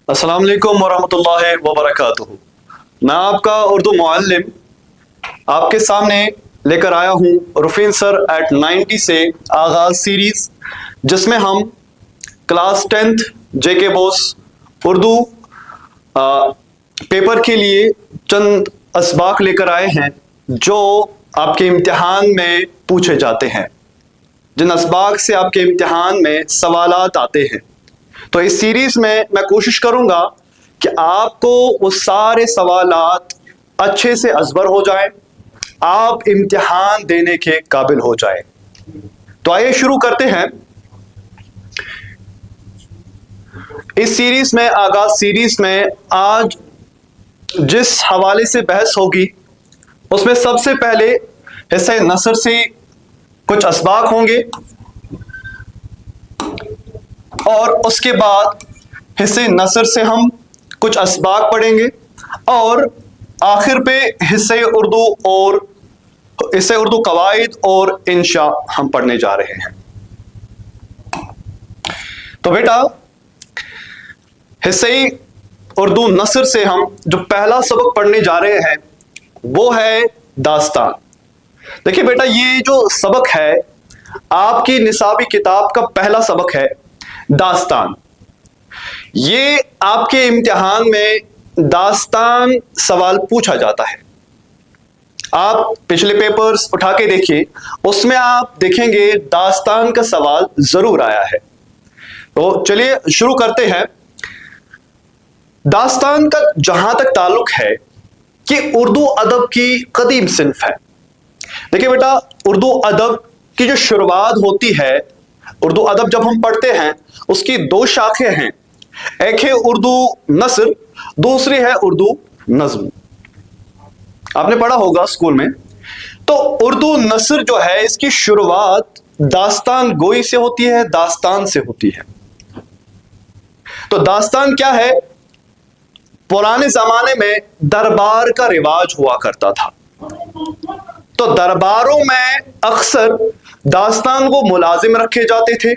السلام علیکم ورحمۃ اللہ وبرکاتہ۔ میں آپ کا اردو معلم آپ کے سامنے لے کر آیا ہوں رفین سر ایٹ 90 سے آغاز سیریز، جس میں ہم کلاس 10th جے کے بوس اردو پیپر کے لیے چند اسباق لے کر آئے ہیں جو آپ کے امتحان میں پوچھے جاتے ہیں، جن اسباق سے آپ کے امتحان میں سوالات آتے ہیں۔ تو اس سیریز میں کوشش کروں گا کہ آپ کو وہ سارے سوالات اچھے سے ازبر ہو جائیں، آپ امتحان دینے کے قابل ہو جائیں۔ تو آئیے شروع کرتے ہیں۔ اس سیریز میں آغاز سیریز میں آج جس حوالے سے بحث ہوگی اس میں سب سے پہلے حصہ نثر سے کچھ اسباق ہوں گے، اور اس کے بعد حصے نثر سے ہم کچھ اسباق پڑھیں گے، اور آخر پہ حصے اردو قواعد اور انشاء ہم پڑھنے جا رہے ہیں۔ تو بیٹا حصے اردو نثر سے ہم جو پہلا سبق پڑھنے جا رہے ہیں وہ ہے داستان۔ دیکھیے بیٹا، یہ جو سبق ہے آپ کی نصابی کتاب کا پہلا سبق ہے داستان۔ یہ آپ کے امتحان میں داستان سوال پوچھا جاتا ہے۔ آپ پچھلے پیپرز اٹھا کے دیکھیے، اس میں آپ دیکھیں گے داستان کا سوال ضرور آیا ہے۔ تو چلیے شروع کرتے ہیں۔ داستان کا جہاں تک تعلق ہے کہ اردو ادب کی قدیم صنف ہے۔ دیکھیے بیٹا، اردو ادب کی جو شروعات ہوتی ہے، اردو ادب جب ہم پڑھتے ہیں اس کی دو شاخیں ہیں، ایک ہے اردو نثر، دوسری ہے اردو نظم۔ آپ نے پڑھا ہوگا اسکول میں۔ تو اردو نثر جو ہے اس کی شروعات داستان گوئی سے ہوتی ہے، داستان سے ہوتی ہے۔ تو داستان کیا ہے؟ پرانے زمانے میں دربار کا رواج ہوا کرتا تھا، تو درباروں میں اکثر داستان کو ملازم رکھے جاتے تھے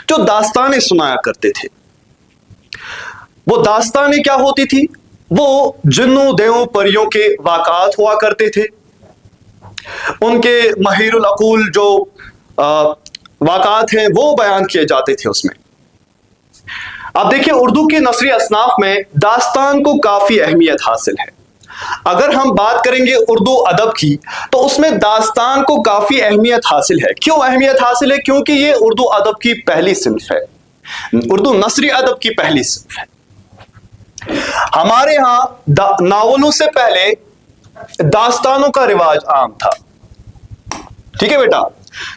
جو داستانیں سنایا کرتے تھے۔ وہ داستانیں کیا ہوتی تھی؟ وہ جنوں دیووں پریوں کے واقعات ہوا کرتے تھے، ان کے مہیر العقول جو واقعات ہیں وہ بیان کیے جاتے تھے اس میں۔ اب دیکھیں، اردو کے نثری اصناف میں داستان کو کافی اہمیت حاصل ہے۔ اگر ہم بات کریں گے اردو ادب کی تو اس میں داستان کو کافی اہمیت حاصل ہے۔ کیوں اہمیت حاصل ہے؟ کیونکہ یہ اردو ادب کی پہلی صنف ہے، اردو نثری ادب کی پہلی صنف ہے۔ ہمارے ہاں ناولوں سے پہلے داستانوں کا رواج عام تھا، ٹھیک ہے بیٹا؟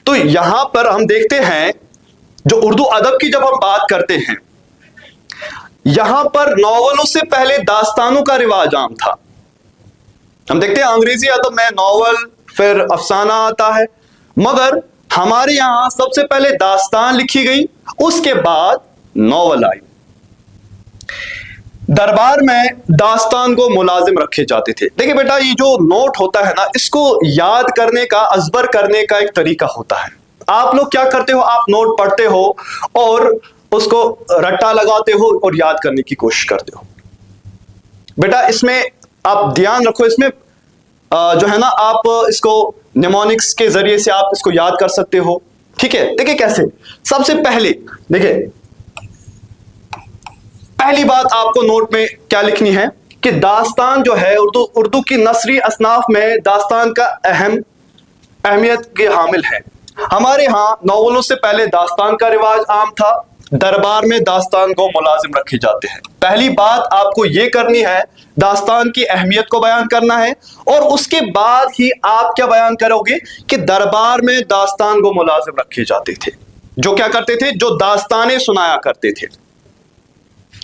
تو یہاں پر ہم دیکھتے ہیں جو اردو ادب کی جب ہم بات کرتے ہیں، یہاں پر ناولوں سے پہلے داستانوں کا رواج عام تھا۔ ہم دیکھتے ہیں انگریزی ادب میں ناول پھر افسانہ آتا ہے، مگر ہمارے یہاں سب سے پہلے داستان لکھی گئی، اس کے بعد ناول آئی۔ دربار میں داستان کو ملازم رکھے جاتے تھے۔ دیکھیں بیٹا، یہ جو نوٹ ہوتا ہے نا، اس کو یاد کرنے کا، ازبر کرنے کا ایک طریقہ ہوتا ہے۔ آپ لوگ کیا کرتے ہو؟ آپ نوٹ پڑھتے ہو اور اس کو رٹا لگاتے ہو اور یاد کرنے کی کوشش کرتے ہو۔ بیٹا اس میں آپ دھیان رکھو، اس میں جو ہے نا آپ اس کو نیمونکس کے ذریعے سے آپ اس کو یاد کر سکتے ہو، ٹھیک ہے؟ دیکھیں کیسے۔ سب سے پہلے دیکھیں، پہلی بات آپ کو نوٹ میں کیا لکھنی ہے کہ داستان جو ہے اردو کی نثری اصناف میں داستان کا اہمیت کے حامل ہے۔ ہمارے ہاں ناولوں سے پہلے داستان کا رواج عام تھا، دربار میں داستان کو ملازم رکھے جاتے ہیں۔ پہلی بات آپ کو یہ کرنی ہے، داستان کی اہمیت کو بیان کرنا ہے، اور اس کے بعد ہی آپ کیا بیان کرو گے کہ دربار میں داستان کو ملازم رکھے جاتے تھے، جو کیا کرتے تھے؟ جو داستانیں سنایا کرتے تھے۔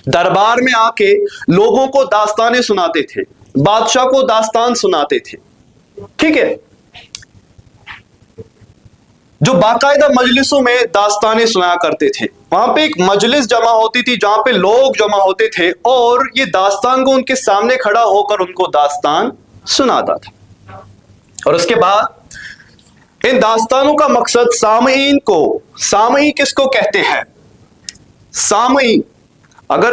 دربار میں آ کے لوگوں کو داستانیں سناتے تھے، بادشاہ کو داستان سناتے تھے، ٹھیک ہے؟ جو باقاعدہ مجلسوں میں داستانیں سنایا کرتے تھے، وہاں پہ ایک مجلس جمع ہوتی تھی جہاں پہ لوگ جمع ہوتے تھے، اور یہ داستان کو ان کے سامنے کھڑا ہو کر ان کو داستان سناتا تھا۔ اور اس کے بعد ان داستانوں کا مقصد سامعین کس کو کہتے ہیں؟ سامعین، اگر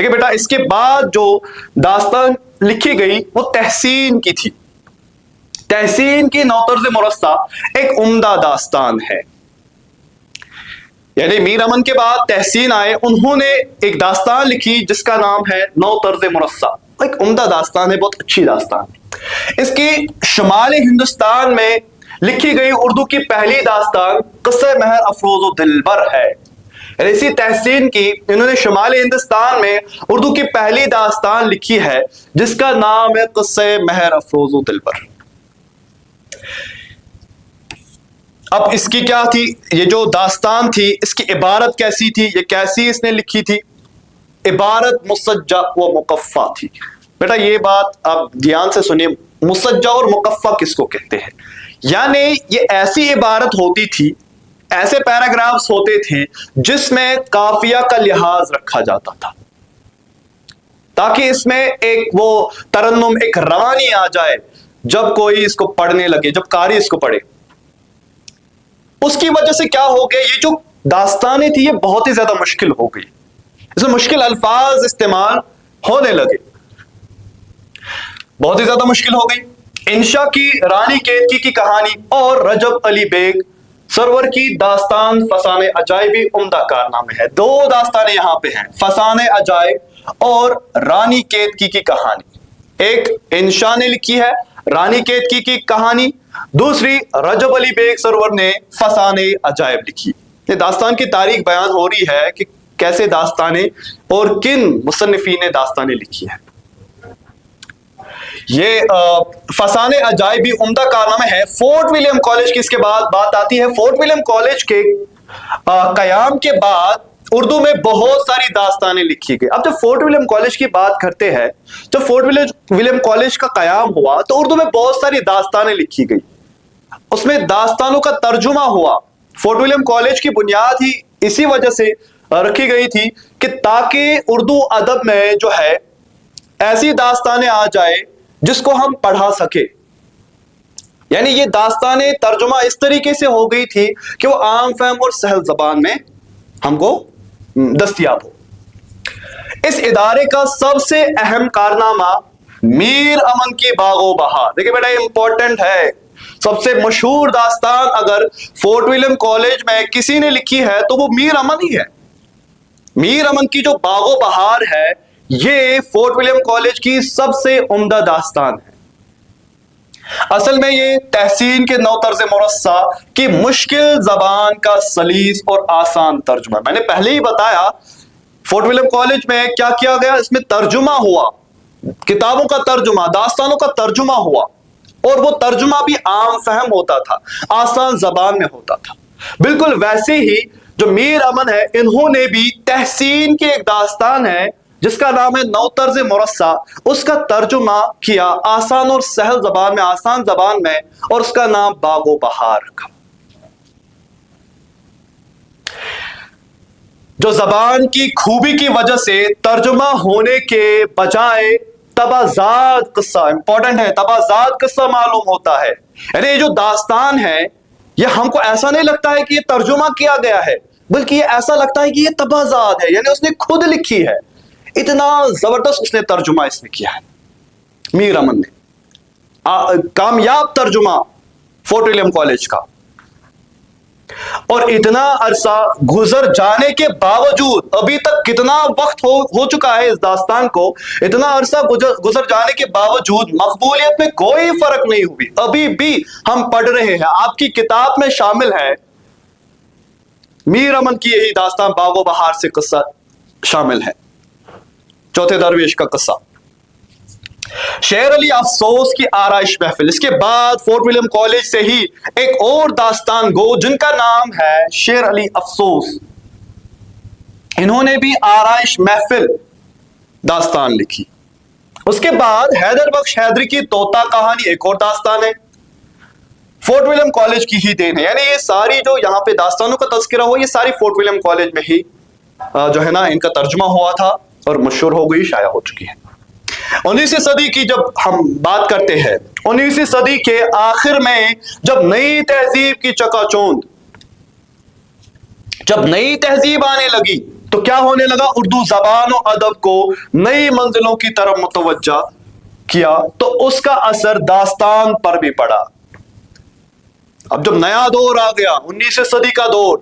دیکھیں بیٹا اس کے بعد جو داستان لکھی گئی وہ تحسین کی تھی. تحسین کی نوطرز مرصع ایک عمدہ داستان ہے. یعنی میر امن کے بعد تحسین آئے, انہوں نے ایک داستان لکھی جس کا نام ہے نوطرز مرصع. ایک عمدہ داستان ہے, بہت اچھی داستان. اس کی شمالی ہندوستان میں لکھی گئی اردو کی پہلی داستان قصہ مہر افروز و دلبر ہے. اسی تحسین کی انہوں نے شمالی ہندوستان میں اردو کی پہلی داستان لکھی ہے جس کا نام ہے قصہ مہر افروز و دلبر. اب اس کی کیا تھی, یہ جو داستان تھی اس کی عبارت کیسی تھی, یہ کیسی اس نے لکھی تھی؟ عبارت مسجع و مقفع تھی. بیٹا یہ بات آپ دھیان سے سنیے, مسجع اور مقفع کس کو کہتے ہیں؟ یعنی یہ ایسی عبارت ہوتی تھی, ایسے پیراگرافز ہوتے تھے جس میں قافیہ کا لحاظ رکھا جاتا تھا تاکہ اس میں ایک وہ ترنم, ایک روانی آ جائے جب کوئی اس کو پڑھنے لگے, جب قاری اس کو پڑھے. اس کی وجہ سے کیا ہو گیا, یہ جو داستانیں تھی یہ بہت ہی زیادہ مشکل ہو گئی, اس میں مشکل الفاظ استعمال ہونے لگے, بہت ہی زیادہ مشکل ہو گئی. انشا کی رانی کیتکی کی کہانی اور رجب علی بیگ سرور کی داستان فسانہ عجائب بھی عمدہ کارنامے ہے. دو داستانیں یہاں پہ ہیں, فسانہ عجائب اور رانی کیتکی کی کہانی. ایک انشا نے لکھی ہے رانی کیتکی کی کہانی, دوسری رجب علی بیگ سرور نے فسانہ عجائب لکھی. یہ داستان کی تاریخ بیان ہو رہی ہے کہ کیسے داستانیں اور کن مصنفین نے داستانیں لکھی ہیں. یہ فسانہ عجائب بھی عمدہ کارنامہ ہے. فورٹ ولیم کالج کی اس کے بعد بات آتی ہے. فورٹ ولیم کالج کے قیام کے بعد اردو میں بہت ساری داستانیں لکھی گئی. اب جب فورٹ ولیم کالج کی بات کرتے ہیں, جب فورٹ ولیم کالج کا قیام ہوا تو اردو میں بہت ساری داستانیں لکھی گئی, اس میں داستانوں کا ترجمہ ہوا. فورٹ ولیم کالج کی بنیاد ہی اسی وجہ سے رکھی گئی تھی کہ تاکہ اردو ادب میں جو ہے ایسی داستانیں آ جائے جس کو ہم پڑھا سکے. یعنی یہ داستانیں ترجمہ اس طریقے سے ہو گئی تھی کہ وہ عام فہم اور سہل زبان میں ہم کو دستیاب ہو. اس ادارے کا سب سے اہم کارنامہ میر امن کی باغ و بہار. دیکھیں بیٹا یہ امپورٹنٹ ہے, سب سے مشہور داستان اگر فورٹ ولیم کالج میں کسی نے لکھی ہے تو وہ میر امن ہی ہے. میر امن کی جو باغ و بہار ہے یہ فورٹ ولیم کالج کی سب سے عمدہ داستان ہے. اصل میں یہ تحسین کے نوطرز مرصع کی مشکل زبان کا سلیس اور آسان ترجمہ. میں نے پہلے ہی بتایا فورٹ ولیم کالج میں کیا کیا گیا, اس میں ترجمہ ہوا, کتابوں کا ترجمہ, داستانوں کا ترجمہ ہوا, اور وہ ترجمہ بھی عام فہم ہوتا تھا, آسان زبان میں ہوتا تھا. بالکل ویسے ہی جو میر امن ہے انہوں نے بھی تحسین کی ایک داستان ہے جس کا نام ہے نوطرز مرصع, اس کا ترجمہ کیا آسان اور سہل زبان میں, آسان زبان میں, اور اس کا نام باغ و بہار رکھا. جو زبان کی خوبی کی وجہ سے ترجمہ ہونے کے بجائے تبازات قصہ, امپورٹنٹ ہے, تبازات قصہ معلوم ہوتا ہے. یعنی یہ جو داستان ہے یہ ہم کو ایسا نہیں لگتا ہے کہ یہ ترجمہ کیا گیا ہے, بلکہ یہ ایسا لگتا ہے کہ یہ تبازات ہے, یعنی اس نے خود لکھی ہے. اتنا زبردست اس نے ترجمہ اس نے کیا ہے میر امن نے, کامیاب ترجمہ فورٹ ولیم کالج کا. اور اتنا عرصہ گزر جانے کے باوجود, ابھی تک کتنا وقت ہو چکا ہے اس داستان کو, اتنا عرصہ گزر جانے کے باوجود مقبولیت میں کوئی فرق نہیں ہوئی. ابھی بھی ہم پڑھ رہے ہیں, آپ کی کتاب میں شامل ہے میر امن کی یہی داستان باغ و بہار سے قصہ شامل ہے, چوتھے درویش کا قصہ. شیر علی افسوس کی آرائش محفل. اس کے بعد فورٹ ولیم کالج سے ہی ایک اور داستان گو جن کا نام ہے شیر علی افسوس, انہوں نے بھی آرائش محفل داستان لکھی. اس کے بعد حیدر بخش حیدری کی طوطا کہانی ایک اور داستان ہے, فورٹ ولیم کالج کی ہی دین ہے. یعنی یہ ساری جو یہاں پہ داستانوں کا تذکرہ ہو یہ ساری فورٹ ولیم کالج میں ہی جو ہے نا ان کا ترجمہ ہوا تھا اور مشہور ہو گئی, شائع ہو چکی ہے. 19ویں صدی کی جب ہم بات کرتے ہیں, 19ویں صدی کے آخر میں جب نئی تہذیب کی چکا چوند, جب نئی تہذیب آنے لگی تو کیا ہونے لگا؟ اردو زبان و ادب کو نئی منزلوں کی طرف متوجہ کیا، تو اس کا اثر داستان پر بھی پڑا۔ اب جب نیا دور آ گیا، 19ویں صدی کا دور،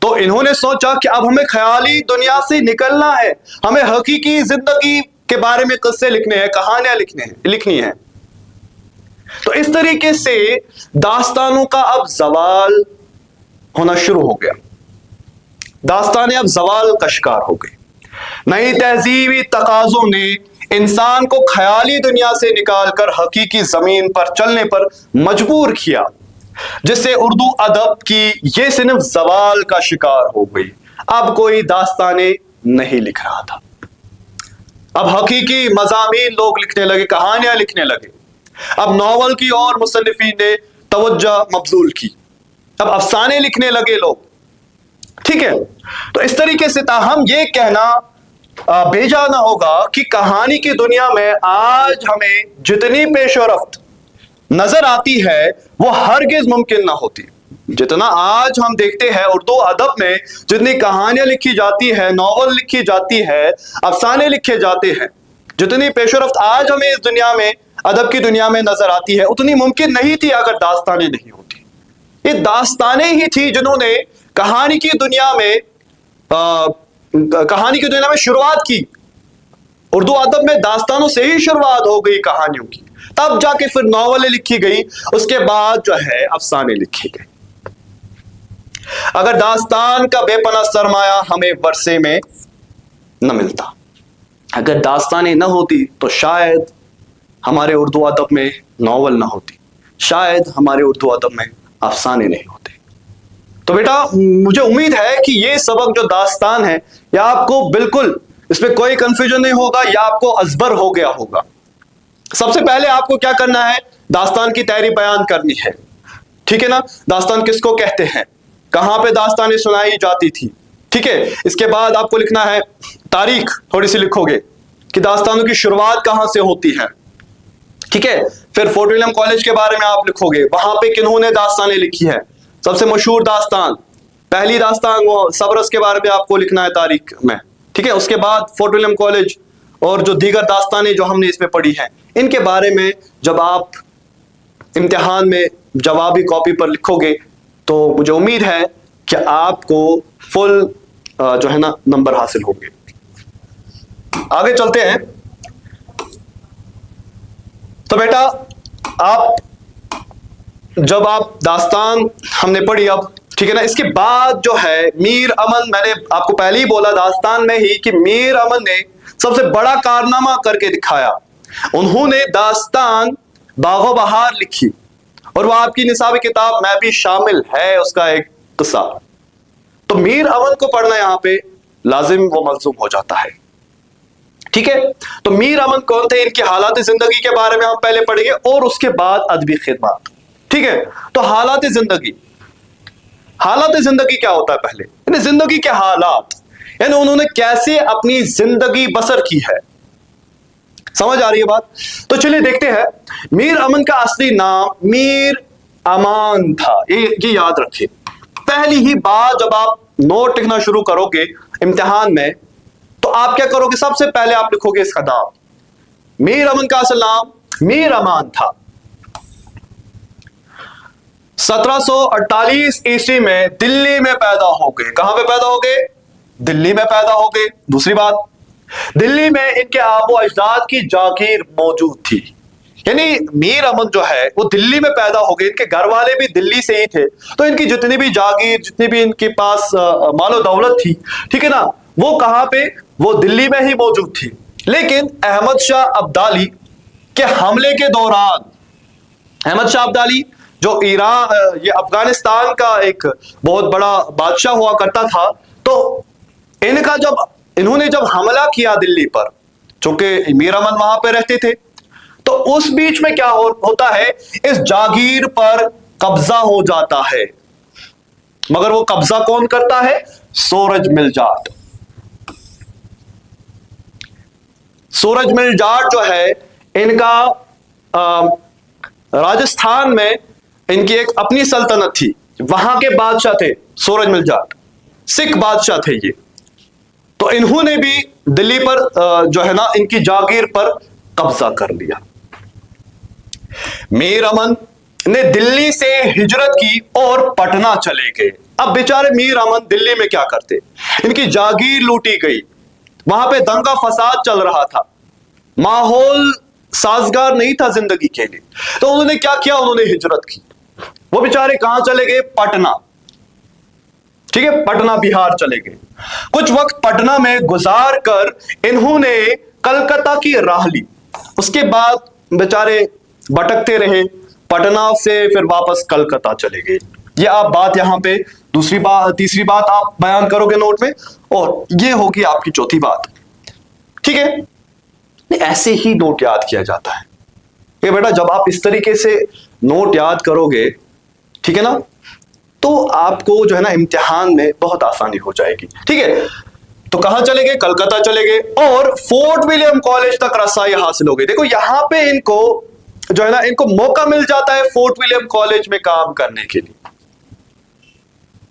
تو انہوں نے سوچا کہ اب ہمیں خیالی دنیا سے نکلنا ہے، ہمیں حقیقی زندگی کے بارے میں قصے لکھنے ہیں، کہانیاں لکھنی ہیں۔ تو اس طریقے سے داستانوں کا اب زوال ہونا شروع ہو گیا، داستانیں اب زوال کا شکار ہو گئی۔ نئی تہذیبی تقاضوں نے انسان کو خیالی دنیا سے نکال کر حقیقی زمین پر چلنے پر مجبور کیا، جس سے اردو ادب کی یہ صنف زوال کا شکار ہو گئی۔ اب کوئی داستانیں نہیں لکھ رہا تھا، اب حقیقی مضامین لوگ لکھنے لگے، کہانیاں لکھنے لگے۔ اب ناول کی اور مصنفین نے توجہ مبذول کی، اب افسانے لکھنے لگے لوگ، ٹھیک ہے۔ تو اس طریقے سے تاہم یہ کہنا بے جا نہ ہوگا کہ کہانی کی دنیا میں آج ہمیں جتنی پیش و رفت نظر آتی ہے وہ ہرگز ممکن نہ ہوتی۔ جتنا آج ہم دیکھتے ہیں اردو ادب میں جتنی کہانیاں لکھی جاتی ہے، ناول لکھی جاتی ہے، افسانے لکھے جاتے ہیں، جتنی پیش و رفت آج ہمیں اس دنیا میں، ادب کی دنیا میں نظر آتی ہے، اتنی ممکن نہیں تھی اگر داستانیں نہیں ہوتی۔ یہ داستانیں ہی تھی جنہوں نے کہانی کی دنیا میں شروعات کی۔ اردو ادب میں داستانوں سے ہی شروعات ہو گئی، کہانیوں کی، تب جا کے پھر ناولیں لکھی گئی، اس کے بعد جو ہے افسانے لکھی گئے۔ اگر داستان کا بے پناہ سرمایہ ہمیں ورثے میں نہ ملتا، اگر داستانیں نہ ہوتی تو شاید ہمارے اردو ادب میں ناول نہ ہوتی، شاید ہمارے اردو ادب میں افسانے نہیں ہوتے۔ تو بیٹا مجھے امید ہے کہ یہ سبق جو داستان ہے، یا آپ کو بالکل اس میں کوئی کنفیوژن نہیں ہوگا، یا آپ کو ازبر ہو گیا ہوگا۔ سب سے پہلے آپ کو کیا کرنا ہے؟ داستان کی تعریف بیان کرنی ہے، ٹھیک ہے نا؟ داستان کس کو کہتے ہیں، کہاں پہ داستانیں سنائی جاتی تھی، ٹھیک ہے۔ اس کے بعد آپ کو لکھنا ہے تاریخ، تھوڑی سی لکھو گے کہ داستانوں کی شروعات کہاں سے ہوتی ہے، ٹھیک ہے۔ پھر فورٹ ولیم کالج کے بارے میں آپ لکھو گے، وہاں پہ کنہوں نے داستانیں لکھی ہے، سب سے مشہور داستان، پہلی داستان وہ صبرس کے بارے میں آپ کو لکھنا ہے تاریخ میں، ٹھیک ہے۔ اس کے بعد فورٹ ولیم کالج اور جو دیگر داستانیں جو ہم نے اس میں پڑھی ہیں، ان کے بارے میں جب آپ امتحان میں جوابی کاپی پر لکھو گے تو مجھے امید ہے کہ آپ کو فل جو ہے نا نمبر حاصل ہوں گے۔ آگے چلتے ہیں۔ تو بیٹا جب آپ داستان ہم نے پڑھی اب، ٹھیک ہے نا، اس کے بعد جو ہے میر امن، میں نے آپ کو پہلے ہی بولا داستان میں ہی کہ میر امن نے سب سے بڑا کارنامہ کر کے دکھایا۔ انہوں نے داستان باغ و بہار لکھی، اور وہ آپ کی نصابی کتاب میں بھی شامل ہے اس کا ایک قصہ۔ تو میر امن کو پڑھنا یہاں پہ لازم و ملزوم ہو جاتا ہے، ٹھیک ہے۔ تو میر امن کون تھے، ان کی حالات زندگی کے بارے میں ہم پہلے پڑھیں گے، اور اس کے بعد ادبی خدمات، ٹھیک ہے۔ تو حالات زندگی کیا ہوتا ہے پہلے، یعنی زندگی کے حالات، یعنی انہوں نے کیسے اپنی زندگی بسر کی ہے، سمجھ آ رہی ہے بات؟ تو چلیے دیکھتے ہیں۔ میر امن کا اصلی نام میر امان تھا، یہ یاد رکھیں۔ پہلی ہی بات جب آپ نوٹ لکھنا شروع کرو گے امتحان میں، تو آپ کیا کرو گے؟ سب سے پہلے آپ لکھو گے اس کا نام۔ میر امن کا اصل نام میر امان تھا۔ 1748 عیسوی میں دلی میں پیدا ہو گئے۔ کہاں پہ پیدا ہو گئے؟ دلی میں پیدا ہو گئے۔ دوسری بات، دلی میں ان کے آبا و اجداد کی جاگیر موجود تھی، یعنی میر امن جو ہے وہ دلی میں پیدا ہو گئے، ان کے گھر والے بھی دلی سے ہی تھے، تو ان کی جتنی بھی جاگیر، جتنی بھی ان کے پاس مال و دولت تھی، ٹھیک ہے نا، وہ کہاں پہ؟ وہ دلی میں ہی موجود تھی۔ لیکن احمد شاہ ابدالی کے حملے کے دوران، احمد شاہ ابدالی جو یہ افغانستان کا ایک بہت بڑا بادشاہ ہوا کرتا تھا، تو انہوں نے جب حملہ کیا دلی پر، چونکہ میر امن وہاں پہ رہتے تھے، تو اس بیچ میں کیا ہوتا ہے، اس جاگیر پر قبضہ ہو جاتا ہے، مگر وہ قبضہ کون کرتا ہے؟ سورج مل جاٹ۔ سورج مل جاٹ جو ہے ان کا راجستھان میں ان کی ایک اپنی سلطنت تھی، وہاں کے بادشاہ تھے سورج مل جاٹ، سکھ بادشاہ تھے یہ، تو انہوں نے بھی دلی پر جو ہے نا ان کی جاگیر پر قبضہ کر لیا. میر امن نے دلی سے ہجرت کی اور پٹنہ چلے گئے. اب بیچارے میر امن دلی میں کیا کرتے, ان کی جاگیر لوٹی گئی, وہاں پہ دنگا فساد چل رہا تھا, ماحول سازگار نہیں تھا زندگی کے لیے. تو انہوں نے کیا کیا, انہوں نے ہجرت کی. وہ بیچارے کہاں چلے گئے, پٹنہ. ٹھیک ہے, پٹنہ بہار چلے گئے. کچھ وقت پٹنہ میں گزار کر انہوں نے کلکتہ کی راہ لی. اس کے بعد بیچارے بھٹکتے رہے, پٹنہ سے پھر واپس کلکتہ چلے گئے. یہ آپ بات یہاں پہ تیسری بات آپ بیان کرو گے نوٹ میں, اور یہ ہوگی آپ کی چوتھی بات. ٹھیک ہے, ایسے ہی نوٹ یاد کیا جاتا ہے کہ بیٹا جب آپ اس طریقے سے نوٹ یاد کرو گے, ٹھیک ہے نا, تو آپ کو جو ہے نا امتحان میں بہت آسانی ہو جائے گی. ٹھیک ہے, تو کہاں چلے گئے, کلکتہ چلے گئے, اور فورٹ ولیم کالج تک رسائی حاصل ہو گئی. دیکھو یہاں پہ ان کو جو ہے نا ان کو موقع مل جاتا ہے فورٹ ولیم کالج میں کام کرنے کے لیے.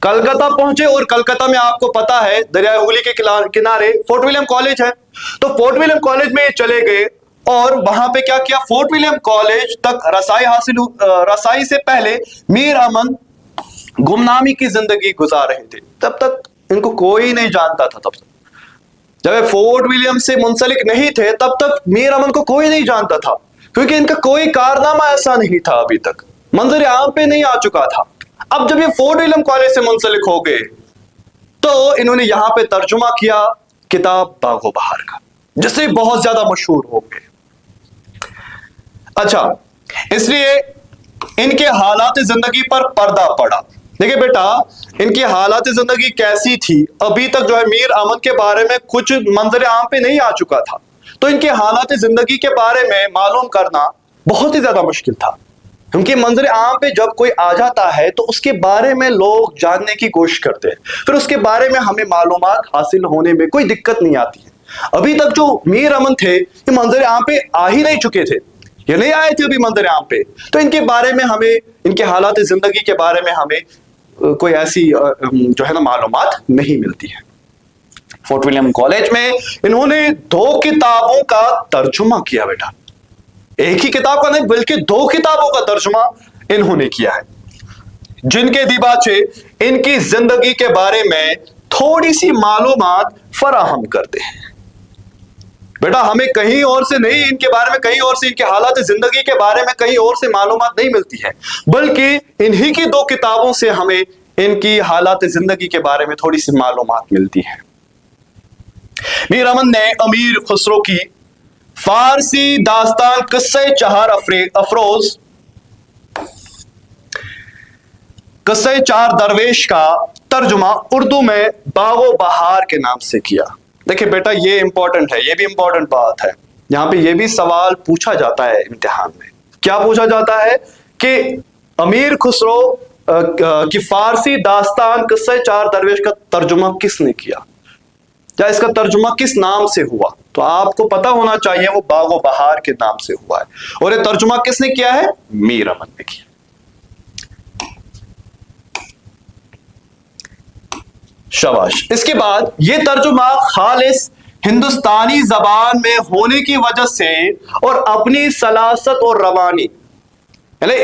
کلکتہ پہنچے, اور کلکتہ میں آپ کو پتا ہے دریائے ہوگلی کے کنارے فورٹ ولیم کالج ہے. تو فورٹ ولیم کالج میں چلے گئے, اور وہاں پہ کیا کیا, فورٹ ولیم کالج تک رسائی سے پہلے میر امن گمنامی کی زندگی گزار رہے تھے. تب تک ان کو کوئی نہیں جانتا تھا. تب جب فورٹ ولیم سے منسلک نہیں تھے تب تک میر امن کو کوئی نہیں جانتا تھا, کیونکہ ان کا کوئی کارنامہ ایسا نہیں تھا, ابھی تک منظر عام پہ نہیں آ چکا تھا. اب جب یہ فورٹ ولیم کالج سے منسلک ہو گئے تو انہوں نے یہاں پہ ترجمہ کیا کتاب باغ و بہار کا, جس سے بہت زیادہ مشہور ہو گئے. اچھا, اس لیے ان کے حالات زندگی پر پردہ پڑا. دیکھیں بیٹا ان کی حالات زندگی کیسی تھی, ابھی تک جو ہے میر امن کے بارے میں کچھ منظر عام پہ نہیں آ چکا تھا, تو ان کے حالات زندگی کے بارے میں معلوم کرنا بہت ہی زیادہ مشکل تھا. کیونکہ منظر عام پہ جب کوئی آ جاتا ہے تو اس کے بارے میں لوگ جاننے کی کوشش کرتے ہیں, پھر اس کے بارے میں ہمیں معلومات حاصل ہونے میں کوئی دقت نہیں آتی ہے. ابھی تک جو میر امن تھے یہ منظر عام پہ آ ہی نہیں چکے تھے, یہ نہیں آئے تھے ابھی منظر عام پہ, تو ان کے بارے میں ہمیں, ان کے حالات زندگی کے بارے میں ہمیں کوئی ایسی جو ہے نا معلومات نہیں ملتی ہے. فورٹ ولیم کالج میں انہوں نے 2 کتابوں کا ترجمہ کیا. بیٹا ایک ہی کتاب کا نہیں بلکہ 2 کتابوں کا ترجمہ انہوں نے کیا ہے, جن کے دیباچے ان کی زندگی کے بارے میں تھوڑی سی معلومات فراہم کرتے ہیں. بیٹا ہمیں کہیں اور سے نہیں, ان کے بارے میں کہیں اور سے, ان کے حالات زندگی کے بارے میں کہیں اور سے معلومات نہیں ملتی ہے, بلکہ انہی کی 2 کتابوں سے ہمیں ان کی حالات زندگی کے بارے میں تھوڑی سی معلومات ملتی ہے. میر امن نے امیر خسرو کی فارسی داستان قصہ چہار افروز, قصہ 4 درویش کا ترجمہ اردو میں باغ و بہار کے نام سے کیا. دیکھیں بیٹا یہ امپورٹنٹ ہے, یہ بھی امپورٹنٹ بات ہے. یہاں پہ یہ بھی سوال پوچھا جاتا ہے امتحان میں. کیا پوچھا جاتا ہے کہ امیر خسرو کی فارسی داستان قصہ 4 درویش کا ترجمہ کس نے کیا, یا اس کا ترجمہ کس نام سے ہوا. تو آپ کو پتا ہونا چاہیے وہ باغ و بہار کے نام سے ہوا ہے, اور یہ ترجمہ کس نے کیا ہے, میر امن نے کیا. شاباش. اس کے بعد یہ ترجمہ خالص ہندوستانی زبان میں ہونے کی وجہ سے اور اپنی سلاست اور روانی, یعنی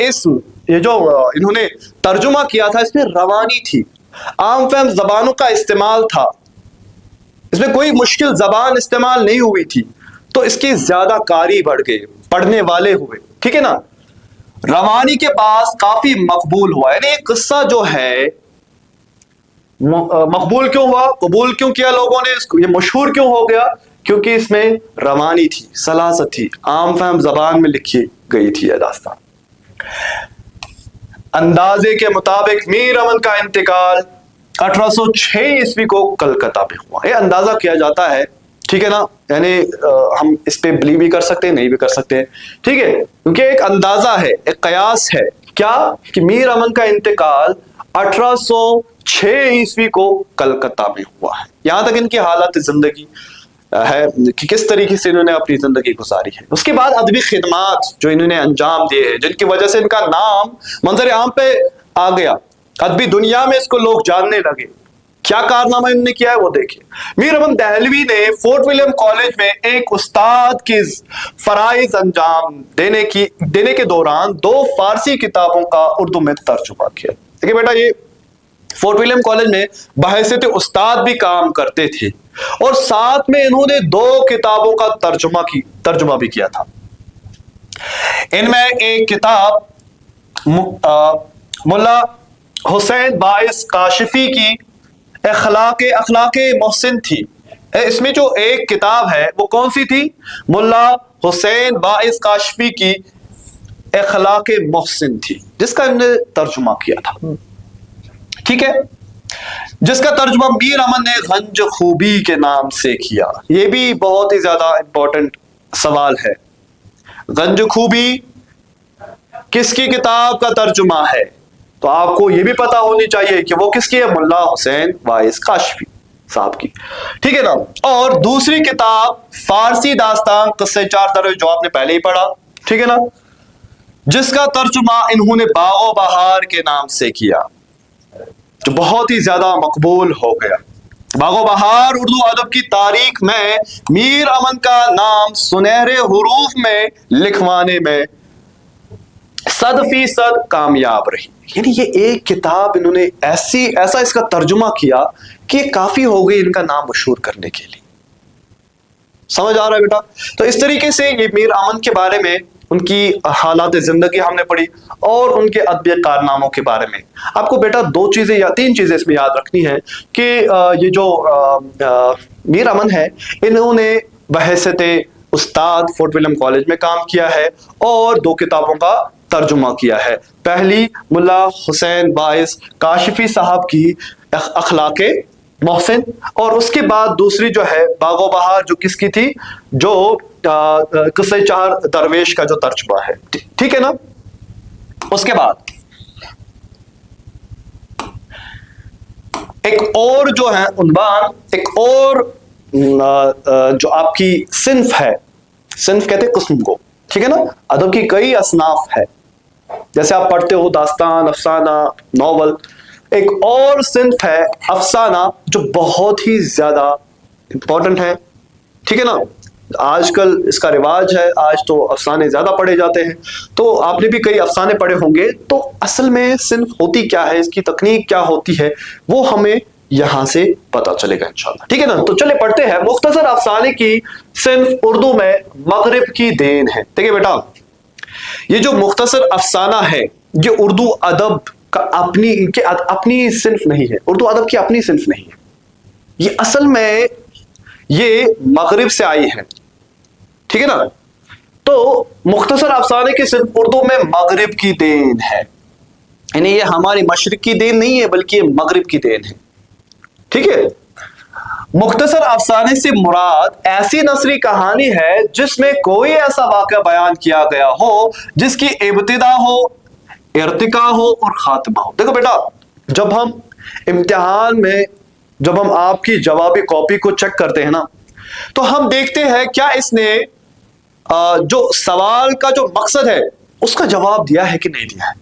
یہ جو انہوں نے ترجمہ کیا تھا اس میں روانی تھی, عام فہم زبانوں کا استعمال تھا, اس میں کوئی مشکل زبان استعمال نہیں ہوئی تھی, تو اس کی زیادہ کاری بڑھ گئی, پڑھنے والے ہوئے. ٹھیک ہے نا, روانی کے پاس کافی مقبول ہوا. یعنی یہ قصہ جو ہے مقبول کیوں ہوا, قبول کیوں کیا لوگوں نے اس کو, یہ مشہور کیوں ہو گیا, کیونکہ اس میں روانی تھی, سلاست تھی, عام فہم زبان میں لکھی گئی تھی یہ داستان. اندازے کے مطابق میر امن کا انتقال 1806 عیسوی کو کلکتہ میں ہوا. یہ اندازہ کیا جاتا ہے, ٹھیک ہے نا, یعنی ہم اس پہ بلیو بھی کر سکتے ہیں, نہیں بھی کر سکتے ہیں, ٹھیک ہے, کیونکہ ایک اندازہ ہے, ایک قیاس ہے. کیا کہ میر امن کا انتقال 1806 عیسوی کو کلکتہ میں ہوا ہے. یہاں تک ان کی حالت زندگی ہے کہ کس طریقے سے انہوں نے اپنی زندگی گزاری ہے. اس کے بعد ادبی خدمات جو انہوں نے انجام دیے ہیں, جن کی وجہ سے ان کا نام منظر عام پہ آ گیا, ادبی دنیا میں اس کو لوگ جاننے لگے. کیا کارنامہ انہوں نے کیا ہے وہ دیکھیے. میر امن دہلوی نے فورٹ ولیم کالج میں ایک استاد کی فرائض انجام دینے کے دوران 2 فارسی کتابوں کا اردو میں ترجمہ کیا. دیکھیے بیٹا, یہ فورٹ ولیم کالج میں بحیثیت استاد بھی کام کرتے تھے اور ساتھ میں انہوں نے 2 کتابوں کا ترجمہ بھی کیا تھا. ان میں ایک کتاب ملا حسین باعث کاشفی کی اخلاق محسن تھی. اس میں جو ایک کتاب ہے وہ کون سی تھی؟ ملا حسین باعث کاشفی کی اخلاق محسن تھی, جس کا انہوں نے ترجمہ کیا تھا. ٹھیک ہے, جس کا ترجمہ میر امن نے غنج خوبی کے نام سے کیا. یہ بھی بہت ہی زیادہ امپورٹنٹ سوال ہے. غنج خوبی کس کی کتاب کا ترجمہ ہے؟ تو آپ کو یہ بھی پتا ہونی چاہیے کہ وہ کس کی ہے, ملا حسین باعث کاشفی صاحب کی. ٹھیک ہے نا. اور دوسری کتاب فارسی داستان قصے 4 درویش, جو آپ نے پہلے ہی پڑھا, ٹھیک ہے نا, جس کا ترجمہ انہوں نے باغ و بہار کے نام سے کیا, جو بہت ہی زیادہ مقبول ہو گیا. باغ و بہار اردو ادب کی تاریخ میں میر امن کا نام سنہرے حروف میں لکھوانے میں 100% کامیاب رہی. یعنی یہ ایک کتاب انہوں نے ایسا اس کا ترجمہ کیا کہ یہ کافی ہو گئی ان کا نام مشہور کرنے کے لیے. سمجھ آ رہا ہے بیٹا؟ تو اس طریقے سے یہ میر امن کے بارے میں, ان کی حالات زندگی ہم نے پڑھی اور ان کے ادبی کارناموں کے بارے میں. آپ کو بیٹا 2 چیزیں یا 3 چیزیں اس میں یاد رکھنی ہے کہ یہ جو میر امن ہے, انہوں نے بحیثیت استاد فورٹ ولیم کالج میں کام کیا ہے اور 2 کتابوں کا ترجمہ کیا ہے. پہلی ملا حسین باعث کاشفی صاحب کی اخلاق محسن, اور اس کے بعد دوسری جو ہے باغ و بہار, جو کس کی تھی, جو قصے 4 درویش کا جو ترجمہ ہے. ٹھیک ہے نا. اس کے بعد ایک اور جو ہے عنوان, ایک اور جو آپ کی صنف ہے, صنف کہتے ہیں قسم کو, ٹھیک ہے نا. ادب کی کئی اصناف ہے, جیسے آپ پڑھتے ہو داستان, افسانہ, ناول. ایک اور صنف ہے افسانہ, جو بہت ہی زیادہ امپورٹنٹ ہے. ٹھیک ہے نا. آج کل اس کا رواج ہے, آج تو افسانے زیادہ پڑھے جاتے ہیں, تو آپ نے بھی کئی افسانے پڑھے ہوں گے. تو اصل میں صنف ہوتی کیا ہے, اس کی تکنیک کیا ہوتی ہے, وہ ہمیں یہاں سے پتا چلے گا انشاءاللہ. ٹھیک ہے نا. تو چلے پڑھتے ہیں. مختصر افسانے کی صنف اردو میں مغرب کی دین ہے. دیکھیں بیٹا, یہ جو مختصر افسانہ ہے یہ اردو ادب کا اپنی صنف نہیں ہے, اردو ادب کی اپنی صنف نہیں ہے. یہ اصل میں یہ مغرب سے آئی ہے. ٹھیک ہے نا. تو مختصر افسانے کی صنف اردو میں مغرب کی دین ہے. یعنی یہ ہماری مشرق کی دین نہیں ہے, بلکہ یہ مغرب کی دین ہے. ٹھیک ہے. مختصر افسانے سے مراد ایسی نثری کہانی ہے جس میں کوئی ایسا واقعہ بیان کیا گیا ہو جس کی ابتدا ہو, ارتقا ہو اور خاتمہ ہو. دیکھو بیٹا, جب ہم امتحان میں جب ہم آپ کی جوابی کاپی کو چیک کرتے ہیں نا, تو ہم دیکھتے ہیں کیا اس نے جو سوال کا جو مقصد ہے اس کا جواب دیا ہے کہ نہیں دیا ہے.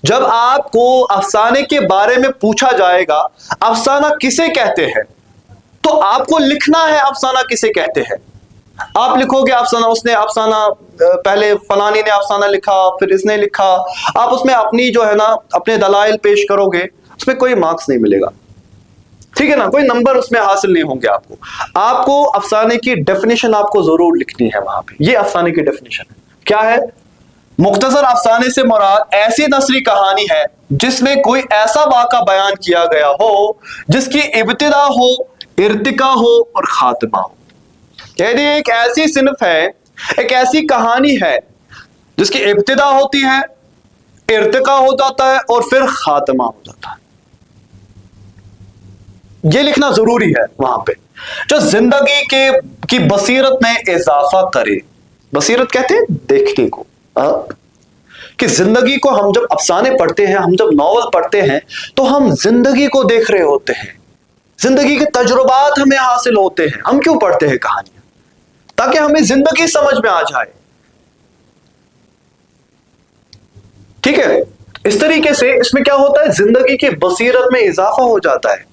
جب آپ کو افسانے کے بارے میں پوچھا جائے گا افسانہ کسے کہتے ہیں, تو آپ کو لکھنا ہے افسانہ کسے کہتے ہیں. آپ لکھو گے افسانہ, اس نے افسانہ پہلے فلانی نے افسانہ لکھا, پھر اس نے لکھا. آپ اس میں اپنی جو ہے نا اپنے دلائل پیش کرو گے, اس میں کوئی مارکس نہیں ملے گا. ٹھیک ہے نا, کوئی نمبر اس میں حاصل نہیں ہوں گے آپ کو. آپ کو افسانے کی ڈیفینیشن آپ کو ضرور لکھنی ہے وہاں پہ. یہ افسانے کی ڈیفینیشن ہے. کیا ہے؟ مختصر افسانے سے مراد ایسی نثری کہانی ہے جس میں کوئی ایسا واقعہ بیان کیا گیا ہو جس کی ابتدا ہو, ارتقا ہو اور خاتمہ ہو. یعنی ایک ایسی صنف ہے, ایک ایسی کہانی ہے جس کی ابتدا ہوتی ہے, ارتقا ہو جاتا ہے اور پھر خاتمہ ہو جاتا ہے. یہ لکھنا ضروری ہے وہاں پہ, جو زندگی کی بصیرت میں اضافہ کرے. بصیرت کہتے ہیں دیکھنے کو, کہ زندگی کو ہم جب افسانے پڑھتے ہیں, ہم جب ناول پڑھتے ہیں, تو ہم زندگی کو دیکھ رہے ہوتے ہیں, زندگی کے تجربات ہمیں حاصل ہوتے ہیں. ہم کیوں پڑھتے ہیں کہانیاں؟ تاکہ ہمیں زندگی سمجھ میں آ جائے. ٹھیک ہے. اس طریقے سے اس میں کیا ہوتا ہے, زندگی کی بصیرت میں اضافہ ہو جاتا ہے.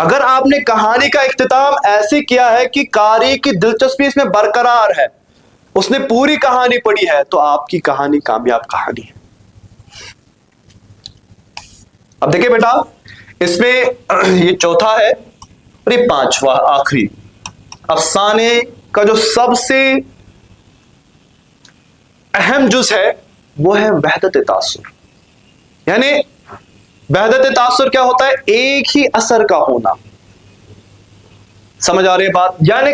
اگر آپ نے کہانی کا اختتام ایسے کیا ہے کہ قاری کی دلچسپی اس میں برقرار ہے، اس نے پوری کہانی پڑھی ہے، تو آپ کی کہانی کامیاب کہانی ہے۔ اب دیکھیں بیٹا، اس میں یہ چوتھا ہے اور یہ پانچواں آخری افسانے کا جو سب سے اہم جز ہے وہ ہے وحدت تاثر۔ یعنی وحدت تاثر کیا ہوتا ہے؟ ایک ہی اثر کا ہونا۔ سمجھ آ رہی ہے بات؟ یعنی